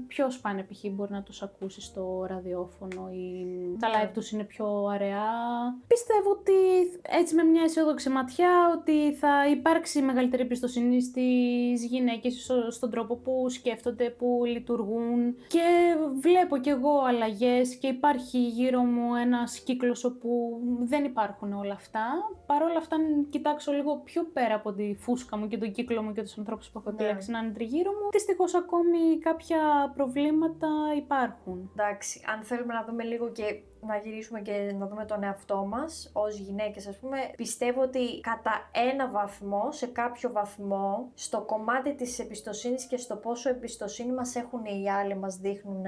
πιο σπάνια π.χ. μπορεί να τους ακούσει στο ραδιόφωνο ή τα live τους είναι πιο αραιά. Πιστεύω ότι έτσι με μια αισιόδοξη ματιά ότι θα υπάρξει μεγαλύτερη εμπιστοσύνη στις γυναίκες, στον τρόπο που σκέφτονται, που λειτουργούν και βλέπω κι εγώ αλλαγές και υπάρχει γύρω μου ένας κύκλος όπου δεν υπάρχουν όλα αυτά. Παρ' όλα αυτά, αν κοιτάξω λίγο πιο πέρα από τη φούσκα μου και τον κύκλο μου και τους ανθρώπους που έχω επιλέξει να είναι τριγύρω μου, δυστυχώς ακόμη κάποια προβλήματα υπάρχουν. Εντάξει, αν θέλουμε να δούμε λίγο και να γυρίσουμε και να δούμε τον εαυτό μας ως γυναίκες, ας πούμε, πιστεύω ότι κατά ένα βαθμό, σε κάποιο βαθμό, στο κομμάτι της εμπιστοσύνης και στο πόσο εμπιστοσύνη μας έχουν οι άλλοι, μας δείχνουν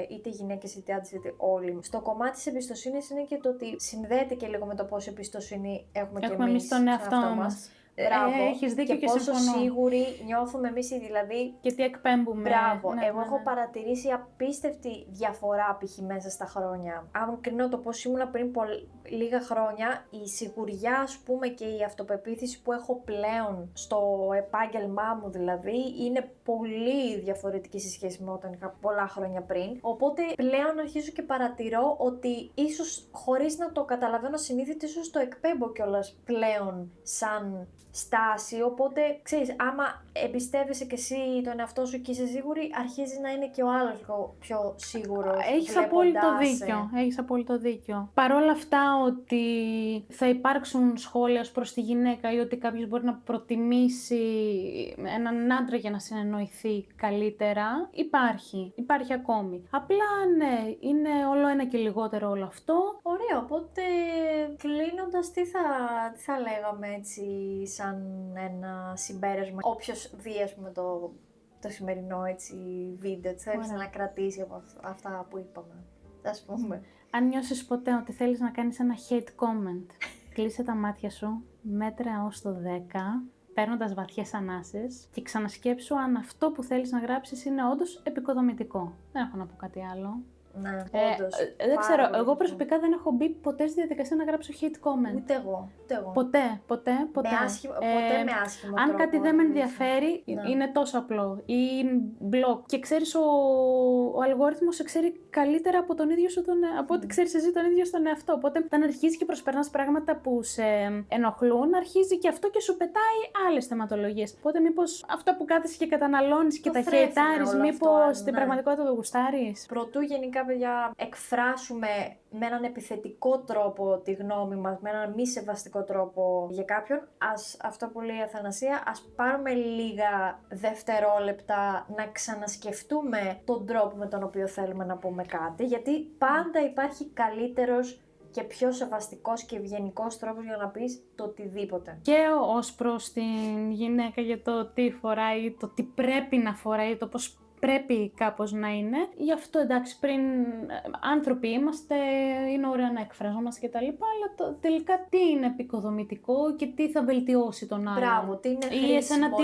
είτε γυναίκες είτε άντρες είτε όλοι. Στο κομμάτι της εμπιστοσύνης είναι και το ότι συνδέεται και λίγο με το πόσο εμπιστοσύνη έχουμε και εμείς στον εαυτό μας. Μπράβο. Έχεις δίκιο και πόσο συμφωνώ. σίγουροι νιώθουμε εμείς, δηλαδή. Και τι εκπέμπουμε. Μπράβο. Εγώ έχω παρατηρήσει απίστευτη διαφορά π.χ. μέσα στα χρόνια. Αν κρίνω το πώς ήμουνα πριν λίγα χρόνια, η σιγουριά, ας πούμε, και η αυτοπεποίθηση που έχω πλέον στο επάγγελμά μου, δηλαδή, είναι πολύ διαφορετική σε σχέση με όταν είχα πολλά χρόνια πριν. Οπότε πλέον αρχίζω και παρατηρώ ότι ίσως χωρίς να το καταλαβαίνω συνείδητα, ίσως το εκπέμπω κιόλας πλέον σαν στάση. Οπότε ξέρεις, άμα εμπιστεύεσαι και εσύ τον εαυτό σου και είσαι σίγουρη, αρχίζει να είναι και ο άλλος λίγο πιο σίγουρος. Έχεις απόλυτο δίκιο. Παρ' όλα αυτά, ότι θα υπάρξουν σχόλια προς τη γυναίκα ή ότι κάποιος μπορεί να προτιμήσει έναν άντρα για να συνεννοηθεί καλύτερα, υπάρχει ακόμη. Απλά ναι, είναι όλο ένα και λιγότερο όλο αυτό. Ωραία, οπότε κλείνοντας, τι θα λέγαμε έτσι σαν ένα συμπέρασμα, όποιος δει, ας πούμε, το σημερινό έτσι βίντεο, τι θέλεις να κρατήσει από αυτά που είπαμε, ας πούμε. Αν νιώσεις ποτέ ότι θέλεις να κάνεις ένα hate comment, κλείσε τα μάτια σου, μέτρα ως το 10, παίρνοντας βαθιές ανάσες και ξανασκέψου αν αυτό που θέλεις να γράψεις είναι όντως επικοδομητικό. Δεν έχω να πω κάτι άλλο. Ναι, όντως. Δεν ξέρω, Πάρα εγώ πολύ προσωπικά δεν έχω μπει ποτέ στη διαδικασία να γράψω hate comment. Ούτε εγώ. Ποτέ. Ποτέ με άσχημο Αν τρόπο, κάτι δεν με αλήθεια. ενδιαφέρει, Ναι. είναι τόσο απλό. Ή blog. Και ξέρεις, ο αλγόριθμος σε ξέρει καλύτερα από τον ίδιο σου από ό,τι ξέρεις εσύ τον ίδιο στον εαυτό. Οπότε, όταν αρχίζεις και προσπερνάς πράγματα που σε ενοχλούν, αρχίζει και αυτό και σου πετάει άλλες θεματολογίες. Οπότε, μήπως αυτό που κάθεσαι και καταναλώνεις και Το τα θρέφουμε χαιτάρεις, όλο μήπως αυτό, στην ναι. πραγματικότητα το γουστάρεις. Προτού γενικά, παιδιά, εκφράσουμε με έναν επιθετικό τρόπο τη γνώμη μας, με έναν μη σεβαστικό τρόπο για κάποιον, αυτό που λέει η Αθανασία, ας πάρουμε λίγα δευτερόλεπτα να ξανασκεφτούμε τον τρόπο με τον οποίο θέλουμε να πούμε κάτι, γιατί πάντα υπάρχει καλύτερος και πιο σεβαστικός και ευγενικός τρόπος για να πεις το οτιδήποτε. Και ως προς την γυναίκα για το τι φοράει, το τι πρέπει να φοράει, το πώς πρέπει κάπως να είναι. Γι' αυτό εντάξει, πριν άνθρωποι είμαστε, είναι ωραίο να εκφραζόμαστε κτλ. Αλλά τελικά τι είναι επικοδομητικό και τι θα βελτιώσει τον άλλον. Μπράβο, τι είναι χρήσιμο ή εσένα να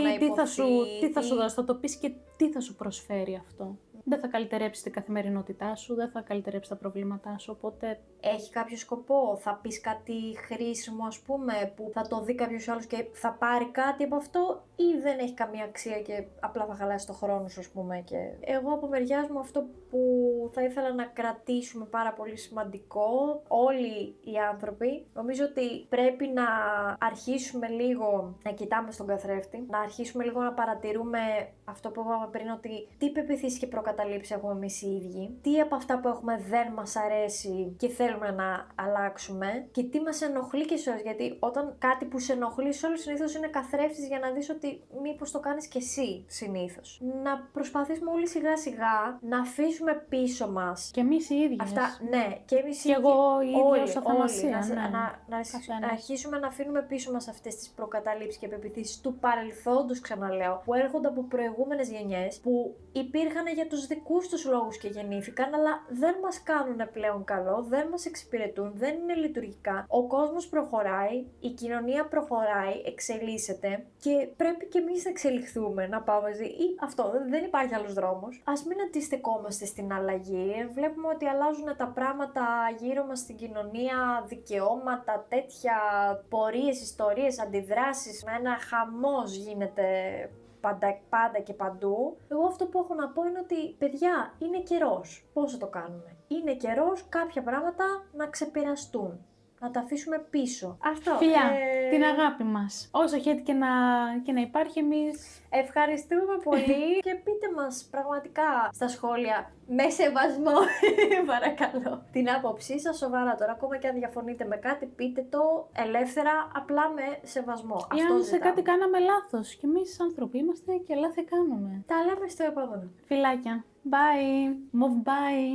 τι θα σου δώσει, θα το πεις και τι θα σου προσφέρει αυτό. Δεν θα καλυτερέψει την καθημερινότητά σου, δεν θα καλυτερέψει τα προβλήματά σου, οπότε... Έχει κάποιο σκοπό, θα πεις κάτι χρήσιμο ας πούμε, που θα το δει κάποιος άλλος και θα πάρει κάτι από αυτό, ή δεν έχει καμία αξία και απλά θα χαλάσει το χρόνο σου ας πούμε. Και εγώ από μεριάς μου αυτό που θα ήθελα να κρατήσουμε πάρα πολύ σημαντικό, όλοι οι άνθρωποι, νομίζω ότι πρέπει να αρχίσουμε λίγο να κοιτάμε στον καθρέφτη, να αρχίσουμε λίγο να παρατηρούμε αυτό που είπαμε πριν, ότι τι πεποιθήσεις και προκαταλήψεις έχουμε εμείς οι ίδιοι, τι από αυτά που έχουμε δεν μας αρέσει και θέλουμε να αλλάξουμε και τι μας ενοχλεί και σε όλες. Γιατί όταν κάτι που σε ενοχλεί σε όλους συνήθως είναι καθρέφτης για να δεις ότι μήπως το κάνεις και εσύ συνήθως. Να προσπαθήσουμε όλοι σιγά σιγά να αφήσουμε πίσω μας. Και εμείς οι ίδιες. Αυτά, ναι, και εμείς οι ίδιοι. Και εγώ η ίδια ως Αθανασία, να αρχίσουμε να αφήνουμε πίσω μας αυτές τις προκαταλήψεις και πεποιθήσεις του παρελθόντος, ξαναλέω, που έρχονται από προηγούμενες γενιές, που υπήρχαν για τους δικούς τους λόγους και γεννήθηκαν, αλλά δεν μας κάνουν πλέον καλό, δεν μας εξυπηρετούν, δεν είναι λειτουργικά. Ο κόσμος προχωράει, η κοινωνία προχωράει, εξελίσσεται και πρέπει και εμείς να εξελιχθούμε, να πάμε ή αυτό, δεν υπάρχει άλλος δρόμος. Ας μην αντιστεκόμαστε στην αλλαγή. Βλέπουμε ότι αλλάζουν τα πράγματα γύρω μας στην κοινωνία, δικαιώματα, τέτοια πορείες, ιστορίες, αντιδράσεις, με ένα χαμός γίνεται πάντα και παντού. Εγώ αυτό που έχω να πω είναι ότι, παιδιά, είναι καιρός. Πώς θα το κάνουμε? Είναι καιρός κάποια πράγματα να ξεπεραστούν. Να τα αφήσουμε πίσω. Αυτό. Φιλιά, την αγάπη μας. Όσο χαίρεται και να υπάρχει, εμείς... Ευχαριστούμε πολύ και πείτε μας πραγματικά στα σχόλια, με σεβασμό, παρακαλώ, την άποψή σας σοβαρά τώρα. Ακόμα και αν διαφωνείτε με κάτι, πείτε το ελεύθερα, απλά με σεβασμό. Ή αν σε κάτι κάναμε λάθος. Και εμείς άνθρωποι είμαστε και λάθη κάνουμε. Τα λέμε στο επόμενο. Φιλάκια. Bye. Move bye.